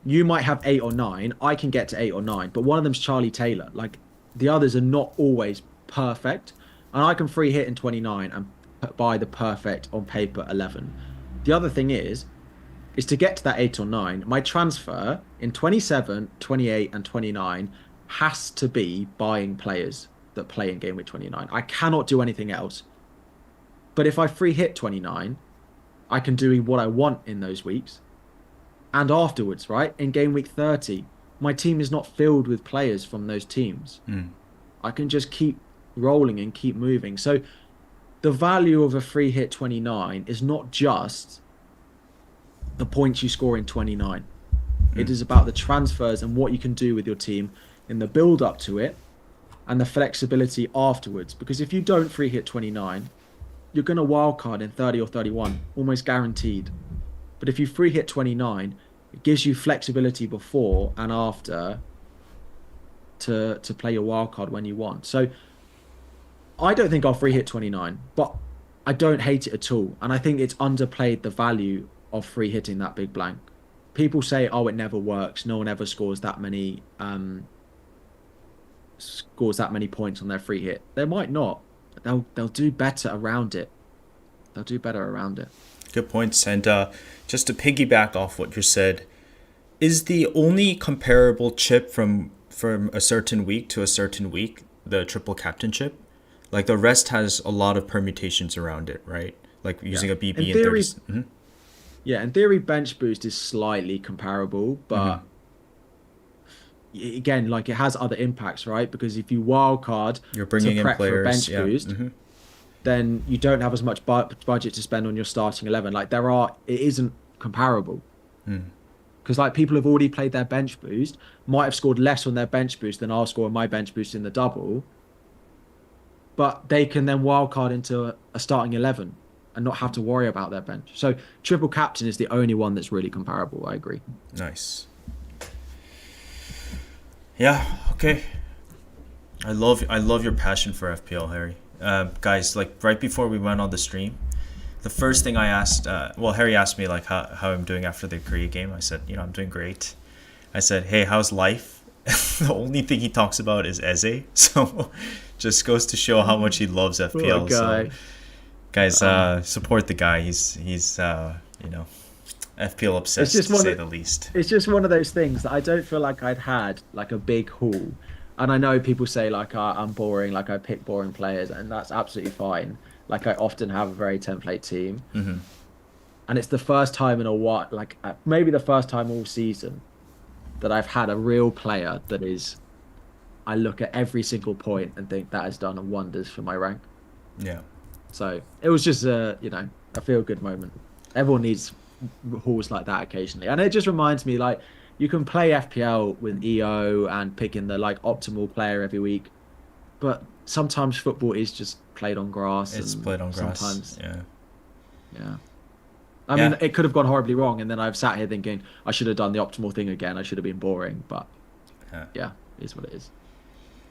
You might have 8 or 9. I can get to 8 or 9, but one of them's Charlie Taylor. Like, the others are not always perfect, and I can free hit in 29 and buy the perfect on paper 11. The other thing is to get to that 8 or 9, my transfer in 27, 28, and 29 has to be buying players that play in game week 29. I cannot do anything else. But if I free hit 29, I can do what I want in those weeks. And afterwards, right? In game week 30, my team is not filled with players from those teams. I can just keep rolling and keep moving. So the value of a free hit 29 is not just the points you score in 29. It is about the transfers and what you can do with your team in the build up to it and the flexibility afterwards. Because if you don't free hit 29, you're going to wildcard in 30 or 31, almost guaranteed. But if you free hit 29, it gives you flexibility before and after to play your wildcard when you want. So I don't think I'll free hit 29, but I don't hate it at all. And I think it's underplayed the value of free hitting that big blank. People say, oh, it never works. No one ever scores that many points on their free hit. They might not. They'll do better around it. They'll do better around it. Good points. And just to piggyback off what you said, is the only comparable chip from a certain week to a certain week the triple captainship? Like the rest has a lot of permutations around it, right? Like using a BB in 30. Yeah, in theory, bench boost is slightly comparable, but again, like it has other impacts, right? Because if you wildcard you're bringing in players for a bench boost, then you don't have as much budget to spend on your starting 11. Like it isn't comparable. Because like people have already played their bench boost, might have scored less on their bench boost than I'll score on my bench boost in the double, but they can then wildcard into a starting 11 and not have to worry about their bench. So triple captain is the only one that's really comparable. I agree. Nice. Yeah. Okay. I love your passion for FPL, Harry. Guys, like right before we went on the stream, the first thing I asked, Harry asked me like how I'm doing after the Korea game. I said, I'm doing great. I said, hey, how's life? The only thing he talks about is EZE. So just goes to show how much he loves FPL. Poor guy. So, guys, support the guy. He's FPL obsessed to say the least. It's just one of those things that I don't feel like I'd had like a big haul. And I know people say like I'm boring, like I pick boring players, and that's absolutely fine. Like I often have a very template team, and it's the first time in a while, like maybe the first time all season, that I've had a real player that is. I look at every single point and think that has done wonders for my rank. Yeah. So it was just a feel good moment. Everyone needs hauls like that occasionally, and it just reminds me like you can play FPL with EO and picking the like optimal player every week, but sometimes football is just played on grass. It's played on grass. Sometimes, yeah. I mean, it could have gone horribly wrong, and then I've sat here thinking I should have done the optimal thing again. I should have been boring, but yeah, it is what it is.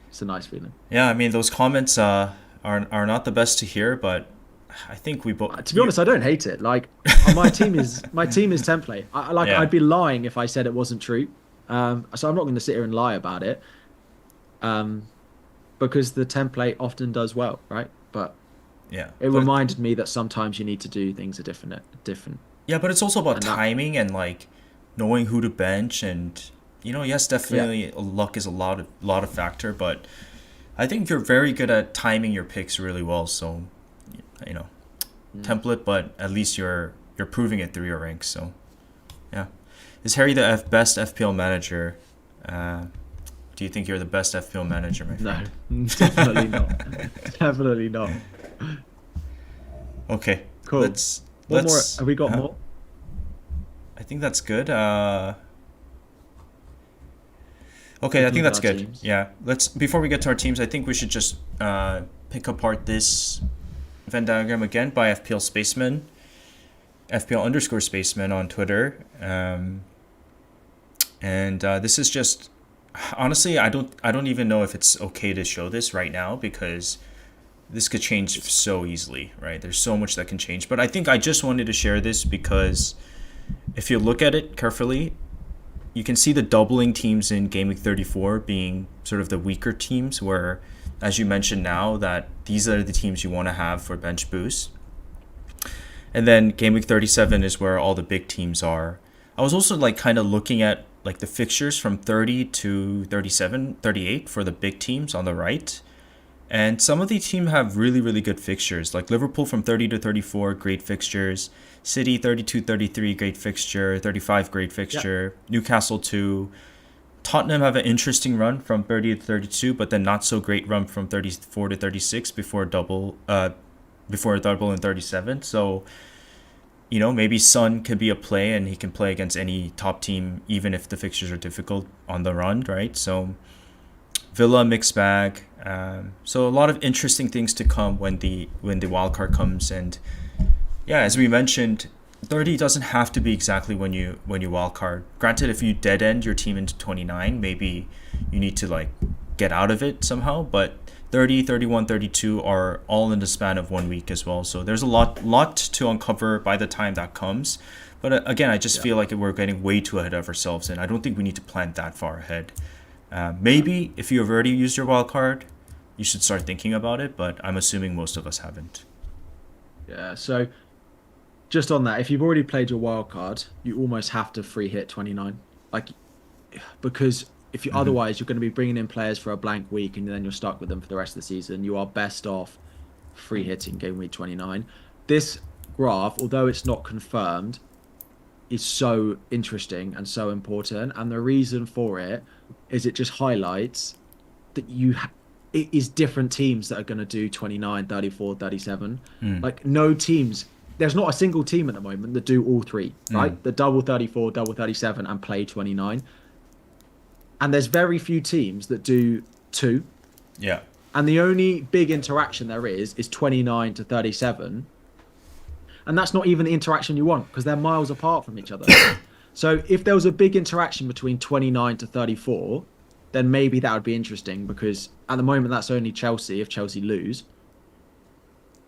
It's a nice feeling. Yeah, I mean, those comments are not the best to hear, but I think we both. To be honest, I don't hate it. Like my team is template. I'd be lying if I said it wasn't true. So I'm not going to sit here and lie about it. Because the template often does well, right? But it reminded me that sometimes you need to do things different. Yeah, but it's also about timing and like knowing who to bench, and yes, definitely luck is a lot of factor, but I think you're very good at timing your picks really well. So, template, but at least you're proving it through your ranks. So, yeah, is Harry the best FPL manager? Do you think you're the best FPL manager, my friend? No, definitely not. Definitely not. Okay, cool. Let's. More. Have we got more? I think that's good. Okay, I think that's good. Teams. Yeah, before we get to our teams, I think we should just pick apart this Venn diagram again by FPL Spaceman, FPL_Spaceman on Twitter, and this is just honestly, I don't even know if it's okay to show this right now because this could change so easily, right? There's so much that can change, but I think I just wanted to share this because if you look at it carefully, you can see the doubling teams in Game Week 34 being sort of the weaker teams where, as you mentioned now, that these are the teams you want to have for bench boost. And then game week 37 is where all the big teams are. I was also like kind of looking at like the fixtures from 30 to 37, 38 for the big teams on the right. And some of these teams have really, really good fixtures. Like Liverpool from 30 to 34, great fixtures. City 32, 33, great fixture. 35, great fixture. Yep. Newcastle 2. Tottenham have an interesting run from 30 to 32, but then not so great run from 34 to 36 before a double in 37. So, you know, maybe Son could be a play and he can play against any top team, even if the fixtures are difficult on the run, right? So Villa, mixed bag. So a lot of interesting things to come when the wildcard comes. And yeah, as we mentioned, 30 doesn't have to be exactly when you wildcard. Granted, if you dead end your team into 29, maybe you need to like get out of it somehow. But 30, 31, 32 are all in the span of 1 week as well. So there's a lot to uncover by the time that comes. But again, I just feel like we're getting way too ahead of ourselves, and I don't think we need to plan that far ahead. Maybe if you've already used your wildcard, you should start thinking about it. But I'm assuming most of us haven't. Yeah, so just on that, if you've already played your wild card, you almost have to free hit 29. Like, because if you otherwise you're going to be bringing in players for a blank week and then you're stuck with them for the rest of the season. You are best off free hitting game week 29. This graph, although it's not confirmed, is so interesting and so important. And the reason for it is it just highlights that it is different teams that are going to do 29, 34, 37. Like no teams. There's not a single team at the moment that do all three, right? The double 34, double 37 and play 29. And there's very few teams that do two. Yeah. And the only big interaction there is 29 to 37. And that's not even the interaction you want because they're miles apart from each other. So if there was a big interaction between 29 to 34, then maybe that would be interesting because at the moment that's only Chelsea if Chelsea lose.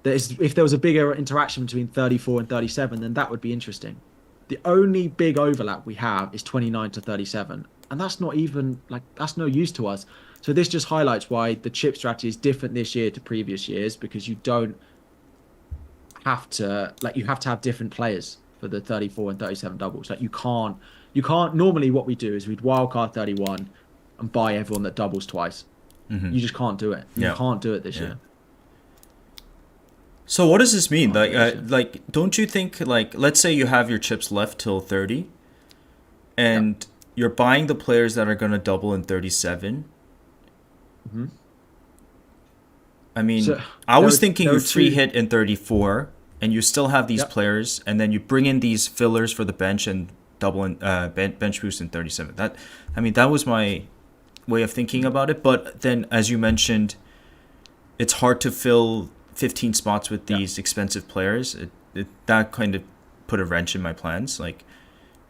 If there was a bigger interaction between 34 and 37, then that would be interesting. The only big overlap we have is 29 to 37. And that's not even, like, that's no use to us. So this just highlights why the chip strategy is different this year to previous years because you don't have to, like, you have to have different players for the 34 and 37 doubles. Like, you can't, normally what we do is we'd wildcard 31 and buy everyone that doubles twice. You just can't do it. You can't do it this year. So what does this mean? Like, don't you think, like, let's say you have your chips left till 30, and you're buying the players that are going to double in 37. I mean, so I was thinking you free hit in 34, and you still have these players, and then you bring in these fillers for the bench and double in bench boost in 37. That was my way of thinking about it. But then, as you mentioned, it's hard to fill 15 spots with these expensive players. That kind of put a wrench in my plans. Like,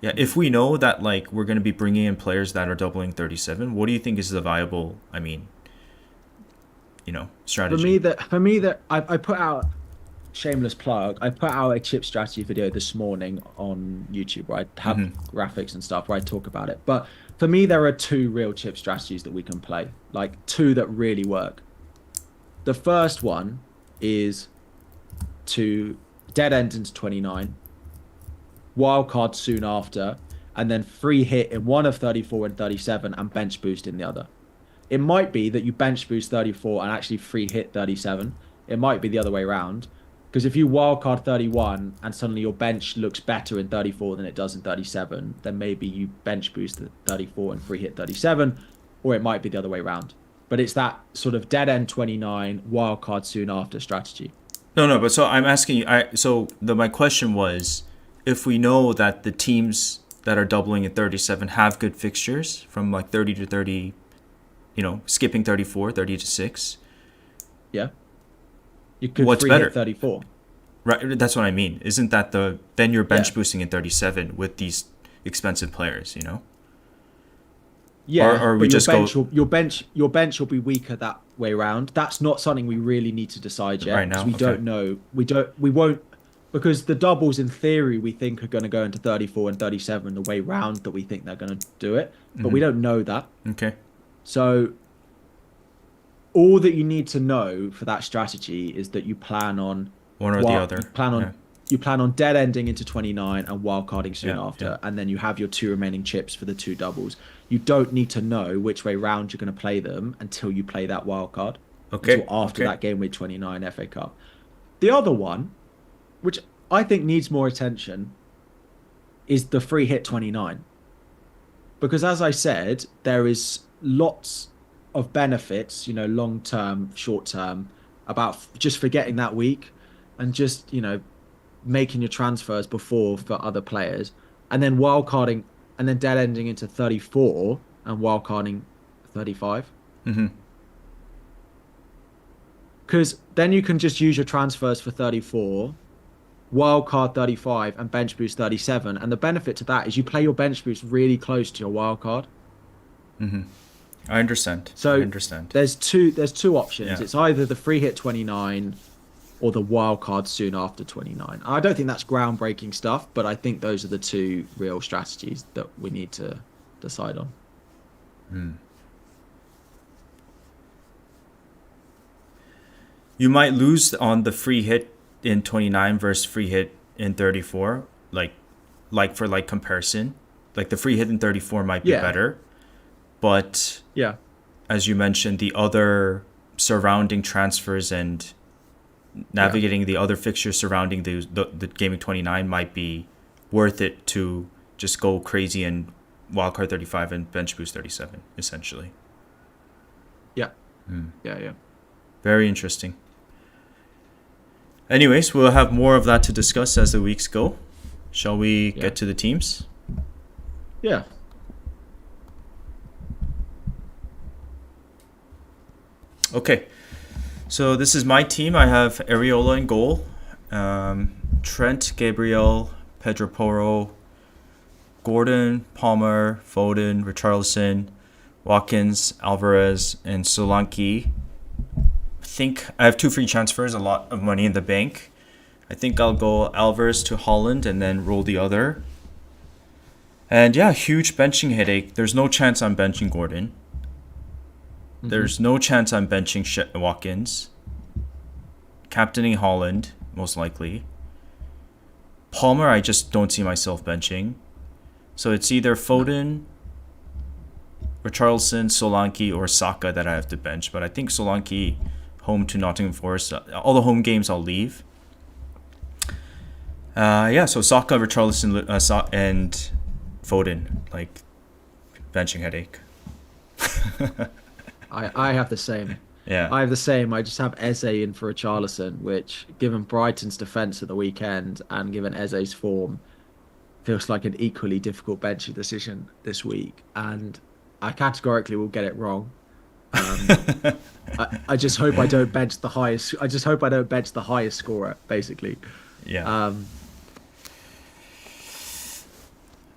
if we know that like we're going to be bringing in players that are doubling 37, what do you think is the viable, strategy? For me that I put out, shameless plug, I put out a chip strategy video this morning on YouTube where I have graphics and stuff where I talk about it. But for me, there are two real chip strategies that we can play, like two that really work. The first one is to dead end into 29, wildcard soon after, and then free hit in one of 34 and 37 and bench boost in the other. It might be that you bench boost 34 and actually free hit 37. It might be the other way around. Because if you wildcard 31 and suddenly your bench looks better in 34 than it does in 37, then maybe you bench boost the 34 and free hit 37, or it might be the other way around. But it's that sort of dead end 29, wildcard soon after strategy. No, but so I'm asking you, my question was, if we know that the teams that are doubling at 37 have good fixtures from like 30 to 30, skipping 34, 30 to 6. Yeah. You could what's free better? Hit 34. Right, that's what I mean. Isn't that then you're bench boosting in 37 with these expensive players, Yeah, or we just your bench will be weaker that way around. That's not something we really need to decide yet. Right now, we don't know. We won't, because the doubles in theory we think are going to go into 34 and 37 the way round that we think they're going to do it, but we don't know that. Okay. So all that you need to know for that strategy is that you plan on one or the other. Plan on you plan on dead ending into 29 and wildcarding soon Yeah, yeah. after, and then you have your two remaining chips for the two doubles. You don't need to know which way round you're going to play them until you play that wildcard, until Okay, after okay. that game week 29 FA Cup. The other one, which I think needs more attention, is the free hit 29. Because as I said, there is lots of benefits, long term, short term, about just forgetting that week and just, making your transfers before for other players, and then wildcarding and then dead ending into 34 and wildcarding 35. Mm-hmm. Because then you can just use your transfers for 34, wildcard 35, and bench boost 37. And the benefit to that is you play your bench boost really close to your wildcard. Mm-hmm. I understand. I So understand. there's two options. Yeah. It's either the free hit 29 or the wild card soon after 29. I don't think that's groundbreaking stuff, but I think those are the two real strategies that we need to decide on. Mm. You might lose on the free hit in 29 versus free hit in 34, like for like comparison. Like the free hit in 34 might be Yeah, better, but yeah, as you mentioned, the other surrounding transfers and yeah, navigating the other fixtures surrounding the gaming 29 might be worth it to just go crazy and wildcard 35 and bench boost 37 essentially. yeah, Mm. yeah. Very interesting. Anyways, we'll have more of that to discuss as the weeks go. Shall we Yeah, get to the teams? yeah. Okay, so this is my team. I have Areola in goal, Trent, Gabriel, Pedro Porro, Gordon, Palmer, Foden, Richarlison, Watkins, Alvarez, and Solanke. I think I have two free transfers, a lot of money in the bank. I think I'll go Alvarez to Holland and then roll the other. And yeah, huge benching headache. There's no chance I'm benching Gordon. Hmm. There's no chance I'm benching Watkins. Captaining Holland, most likely. Palmer, I just don't see myself benching. So it's either No. Foden, Richarlison, Solanke, or Saka that I have to bench. But I think Solanke home to Nottingham Forest. All the home games I'll leave. Yeah, so Saka, Richarlison, and Foden, like benching headache. I have the same. Yeah. I have the same. I just have Eze in for a Charlison, which, given Brighton's defence at the weekend and given Eze's form, feels like an equally difficult benching decision this week. And I categorically will get it wrong. Um, I just hope I don't bench the highest. I just hope I don't bench the highest scorer, basically. Yeah. Um,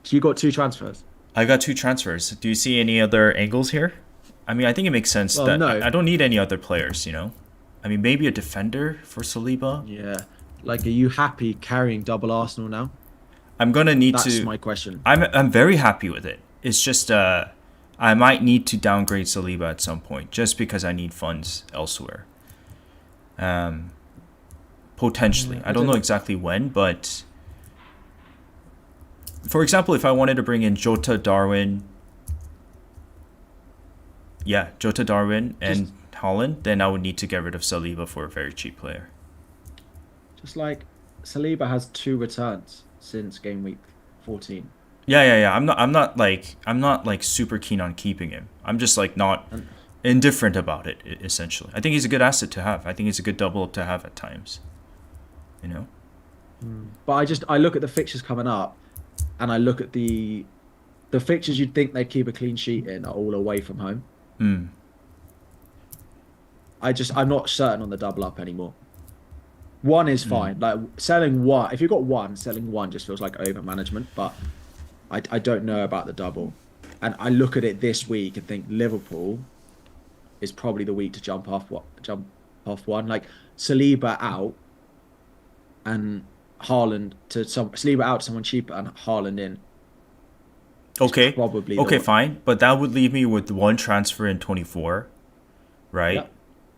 so you got two transfers. I got two transfers. Do you see any other angles here? I mean, I think it makes sense Well, that no. I don't need any other players, you know? I mean, maybe a defender for Saliba. Yeah. Like, are you happy carrying double Arsenal now? I'm going to need That's to. my question. I'm very happy with it. It's just I might need to downgrade Saliba at some point just because I need funds elsewhere. Um, Potentially. Yeah, I I don't know don't. exactly when, but for example, if I wanted to bring in Jota Darwin Just, and Holland, then I would need to get rid of Saliba for a very cheap player. just like Saliba has two returns since game week 14, Yeah. I'm not like super keen on keeping him. I'm just like not and indifferent about it essentially. I think he's a good asset to have. I think he's a good double up to have at times, you know? but I look at the fixtures coming up, and I look at the fixtures you'd think they'd keep a clean sheet in are all away from home. Mm. I'm not certain on the double up anymore. One is Mm. fine. Like selling one, if you've got one, selling one just feels like over management. But I don't know about the double. And I look at it this week and think Liverpool is probably the week to jump off one. Like Saliba out and Haaland Saliba out to someone cheaper and Haaland in is Okay. probably the Okay, one. fine. But that would leave me with one transfer in 24, Yeah, right?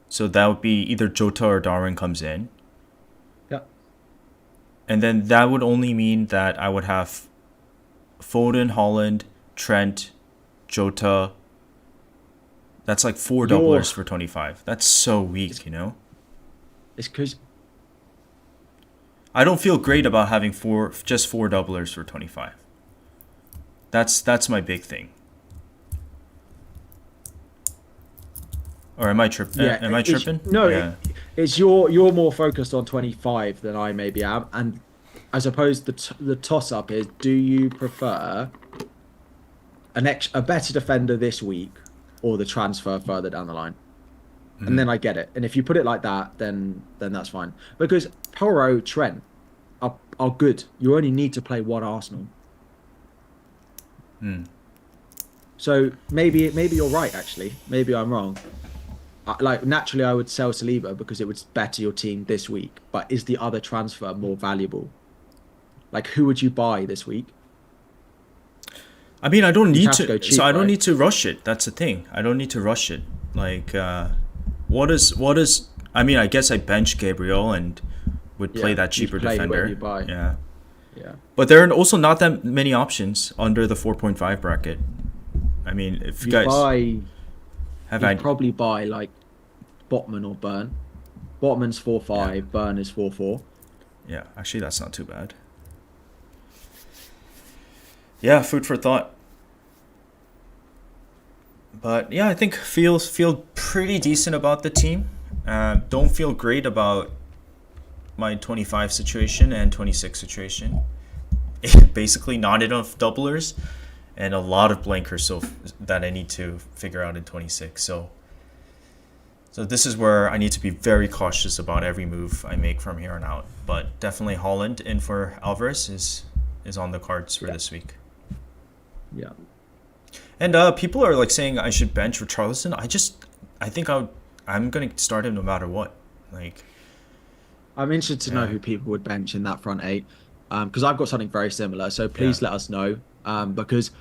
So that would be either Jota or Darwin comes in. yeah. And then that would only mean that I would have Foden, Holland, Trent, Jota. That's like four You're doublers for 25. That's so weak, you know? it's because I don't feel great about having just four doublers for 25. That's my big thing. Or am I am I tripping? no, Yeah. it's you're more focused on 25 than I maybe am, and I suppose the toss up is: do you prefer a better defender this week or the transfer further down the line? And then I get it. And if you put it like that, then that's fine. Because Porro, Trent are good. You only need to play one Arsenal. So maybe you're right. Actually, maybe I'm wrong. Like naturally, I would sell Saliba because it would better your team this week. But is the other transfer more valuable? Like, who would you buy this week? I mean, I don't You'd need have to to, go cheap, so I don't right? need to rush it. That's the thing. I don't need to rush it. Like, what is? I mean, I guess I bench Gabriel and would play Yeah, that cheaper you'd play whoever defender. you buy. Yeah, Yeah. but there are also not that many options under the 4.5 bracket. I mean, if you You guys buy. have You'd had, probably buy like Botman or Burn. Botman's 4-5, yeah, Burn is 4-4. yeah, actually, that's not too bad. Yeah, food for thought. But yeah, I think feel pretty decent about the team. Don't feel great about my 25 situation and 26 situation. Basically, not enough doublers and a lot of blankers that I need to figure out in 26. So this is where I need to be very cautious about every move I make from here on out. But definitely Holland in for Alvarez is on the cards for this week. Yeah. And people are like saying I should bench Richarlison. I think I'm gonna start him no matter what. Like, I'm interested to know yeah, who people would bench in that front eight. Because I've got something very similar. So yeah. please let us know. Because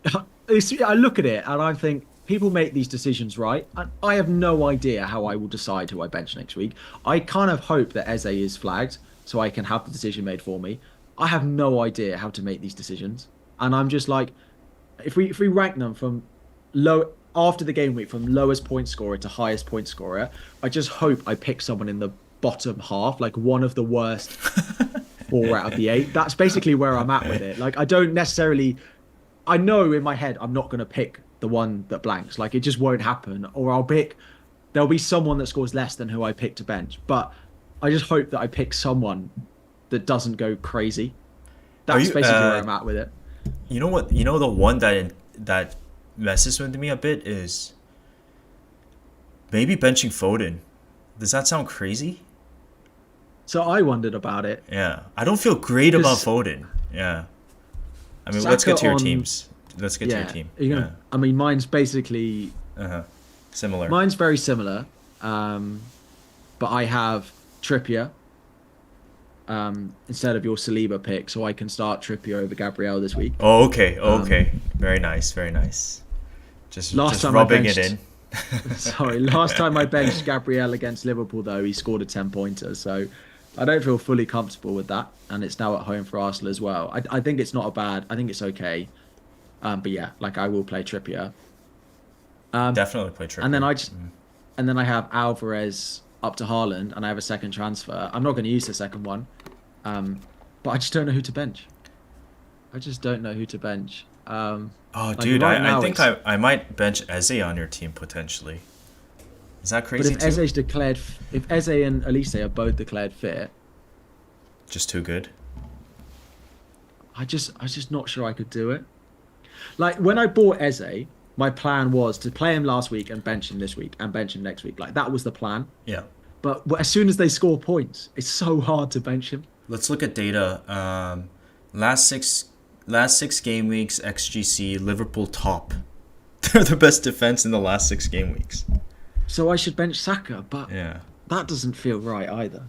I look at it and I think people make these decisions, right? And I have no idea how I will decide who I bench next week. I kind of hope that Eze is flagged so I can have the decision made for me. I have no idea how to make these decisions. And I'm just like, if we rank them from low after the game week from lowest point scorer to highest point scorer, I just hope I pick someone in the bottom half, like one of the worst four out of the eight. That's basically where I'm at with it. Like, I don't necessarily, I know in my head I'm not going to pick the one that blanks. Like, it just won't happen. Or there'll be someone that scores less than who I pick to bench. But I just hope that I pick someone that doesn't go crazy. Are That's you? basically where I'm at with it. You know what? You know the one that messes with me a bit is maybe benching Foden. Does that sound crazy? So I wondered about it. Yeah, I don't feel great about 'Cause Foden. Yeah, I mean, let's get Saka to your on, teams. Let's get to your yeah, team. you're Yeah. gonna, I mean, mine's basically, Similar. mine's very similar. But I have Trippier instead of your Saliba pick, so I can start Trippier over Gabriel this week. Oh, okay. Okay. Very nice. Very nice. Last Just time I rubbing it benched, in. sorry, last time I benched Gabriel against Liverpool, though, he scored a 10-pointer, so I don't feel fully comfortable with that, and it's now at home for Arsenal as well. I think it's not a bad, I think it's okay. But yeah, like I will play Trippier. Definitely play Trippier. And then I have Alvarez up to Haaland, and I have a second transfer. I'm not going to use the second one, but I just don't know who to bench. I just don't know who to bench. Oh, like dude, right I now think I might bench Eze on your team potentially. Is that But crazy if too? Eze's declared, if Eze and Elise are both declared fit, Just too good. I just not sure I could do it. Like when I bought Eze, my plan was to play him last week and bench him this week and bench him next week. Like that was the plan. Yeah. But as soon as they score points, it's so hard to bench him. Let's look at data. Last six game weeks, XGC, Liverpool top. They're the best defense in the last 6 game weeks. So I should bench Saka, but Yeah. that doesn't feel right either.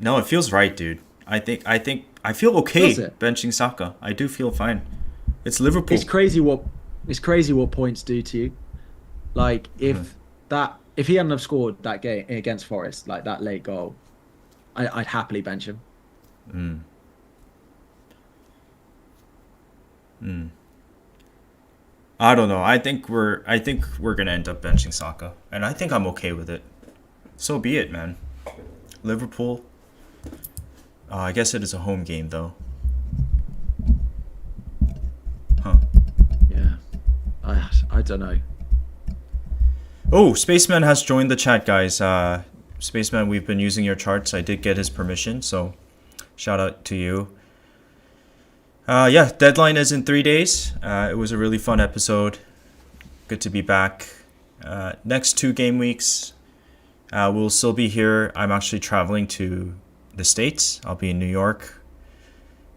No, it feels right, dude. I think I feel okay Does it? benching Saka. I do feel fine. It's Liverpool. It's crazy what points do to you. Like if he hadn't have scored that game against Forest, like that late goal, I'd happily bench him. Mm. Mm. I don't know. I think we're gonna end up benching Saka, and I think I'm okay with it. So be it, man. Liverpool. I guess it is a home game though. Huh. Yeah, I don't know. Oh, Spaceman has joined the chat, guys. Spaceman, we've been using your charts. I did get his permission, so shout out to you. Yeah, deadline is in 3 days. It was a really fun episode. Good to be back. Next 2 game weeks, we'll still be here. I'm actually traveling to the States. I'll be in New York.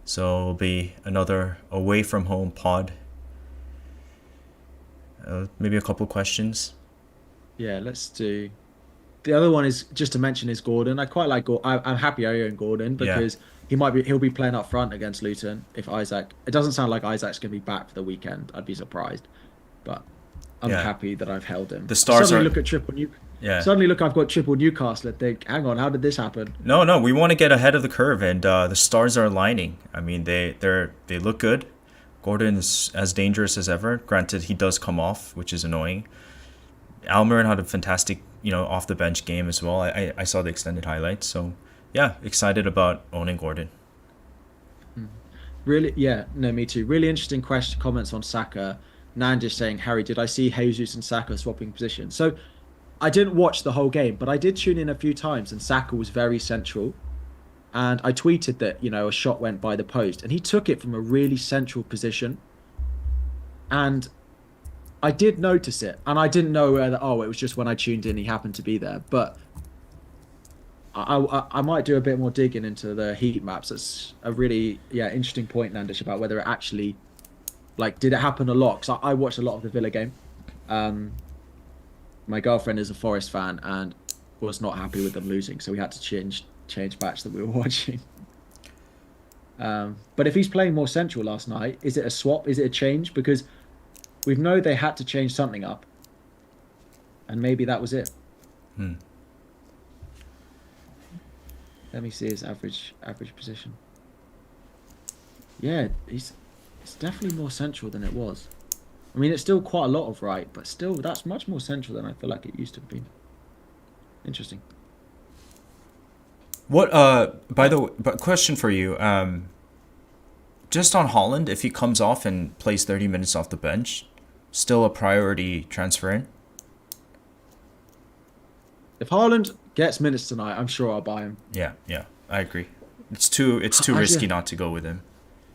So it'll be another away from home pod. Maybe a couple questions. Yeah, let's do. The other one is just to mention is Gordon. I quite like Gordon. I'm happy I own Gordon Yeah. because he'll be playing up front against Luton if Isaac. It doesn't sound like Isaac's gonna be back for the weekend. I'd be surprised, but I'm Yeah. happy that I've held him. The stars Suddenly are. look at triple New. Yeah. Suddenly look, I've got triple Newcastle and think, hang on, how did this happen? No, no, we want to get ahead of the curve, and the stars are aligning. I mean, they look good. Gordon is as dangerous as ever. Granted, he does come off, which is annoying. Almiron had a fantastic, off the bench game as well. I saw the extended highlights, so yeah, excited about owning Gordon. Really, yeah, no, me too. Really interesting comments on Saka. Nandish saying, Harry, did I see Jesus and Saka swapping positions? So I didn't watch the whole game, but I did tune in a few times, and Saka was very central. And I tweeted that, a shot went by the post, and he took it from a really central position. And I did notice it, and I didn't know whether, it was just when I tuned in, he happened to be there. But I might do a bit more digging into the heat maps. That's a really, interesting point, Nandish, about whether it actually, did it happen a lot? Because I watched a lot of the Villa game. My girlfriend is a Forest fan and was not happy with them losing, so we had to change match that we were watching. But if he's playing more central last night, is it a swap? Is it a change? Because we know they had to change something up, and maybe that was it. Let me see his average position. Yeah, it's definitely more central than it was. I mean, it's still quite a lot of right, but still, that's much more central than I feel like it used to have been. Interesting. What? By the way, but question for you. Just on Holland, if he comes off and plays 30 minutes off the bench, still a priority transfer in? If Haaland gets minutes tonight, I'm sure I'll buy him. Yeah, I agree. It's too risky not to go with him.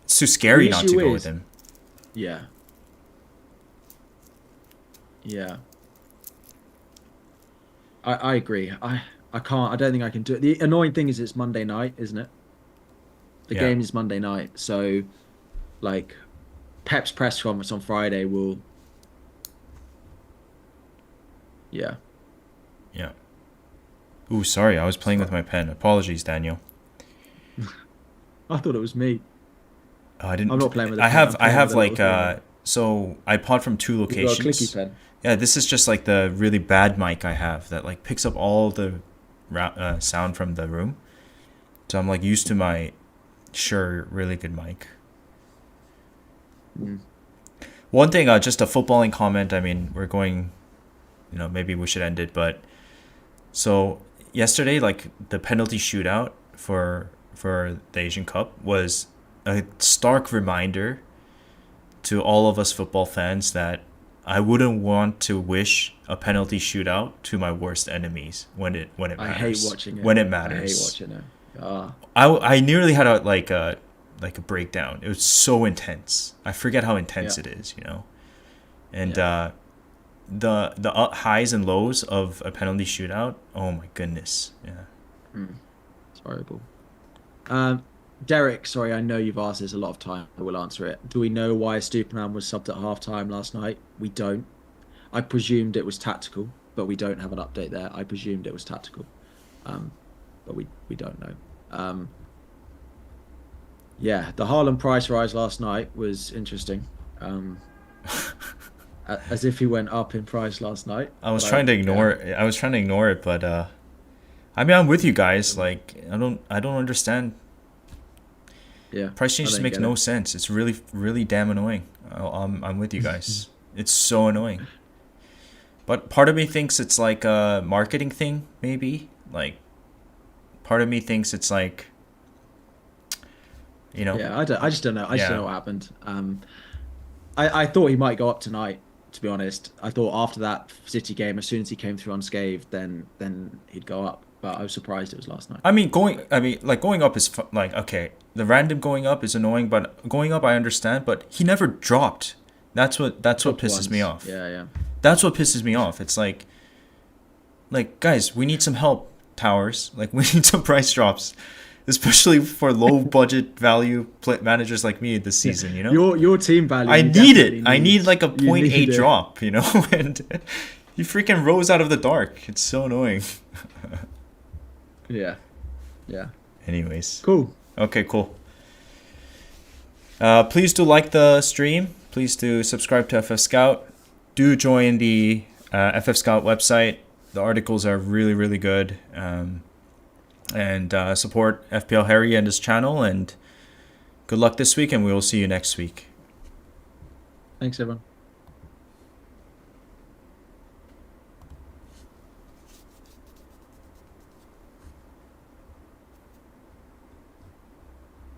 It's too The scary not to issue go is, with him. yeah, yeah. I agree. I can't. I don't think I can do it. The annoying thing is it's Monday night, isn't it? The Yeah. game is Monday night, so Pep's press conference on Friday will. Yeah. Yeah. Ooh, sorry, I was playing with my pen. Apologies, Daniel. I thought it was me. I didn't. I'm not playing with a I pen, have I'm I playing have with a like little thing. so I pod from 2 You've got a locations. clicky pen. Yeah, this is just like the really bad mic I have that picks up all the sound from the room. So I'm used to my really good mic. Mm. One thing, just a footballing comment. I mean, we're going, maybe we should end it, but so yesterday, the penalty shootout for the Asian Cup was a stark reminder to all of us football fans that I wouldn't want to wish a penalty shootout to my worst enemies when it matters. I hate watching it. When it I matters. hate watching it. Ah, I nearly had a breakdown. It was so intense. I forget how intense Yeah. it is, And Yeah. the highs and lows of a penalty shootout. Oh my goodness. Yeah. It's horrible. Derek, sorry, I know you've asked this a lot of time. I will answer it. Do we know why Stupinan was subbed at half-time last night? We don't. I presumed it was tactical, but we don't have an update there. I presumed it was tactical, but we don't know. Yeah, the Haaland price rise last night was interesting. As if he went up in price last night. I was But trying to ignore it. I was trying to ignore it, but I mean, I'm with you guys. Like, I don't understand. Yeah, Price I change just don't makes get no it. sense. It's really, really damn annoying. I'm with you guys. It's so annoying. But part of me thinks it's like a marketing thing, maybe. Like, part of me thinks it's like, you know, Yeah, I just don't know. I just don't yeah. know what happened. I thought he might go up tonight, to be honest. I thought after that City game, as soon as he came through unscathed, then he'd go up. But I was surprised it was last night. Like going up is like, okay, the random going up is annoying, but going up I understand, but he never dropped. That's what Dropped pisses me once. off. Yeah, yeah. That's what pisses me off. It's like guys, we need some help, Towers. Like we need some price drops, especially for low budget value managers like me this Yeah. season. You know, Your team value, I you need it. definitely I need like a you point need 0.8 it. drop. You know, and he freaking rose out of the dark. It's so annoying. Yeah. Yeah. Anyways, Cool. okay, cool. Please do like the stream. Please do subscribe to FFScout. Do join the FFScout website. The articles are really, really good. And support FPL Harry and his channel. And good luck this week, and we will see you next week. Thanks, everyone.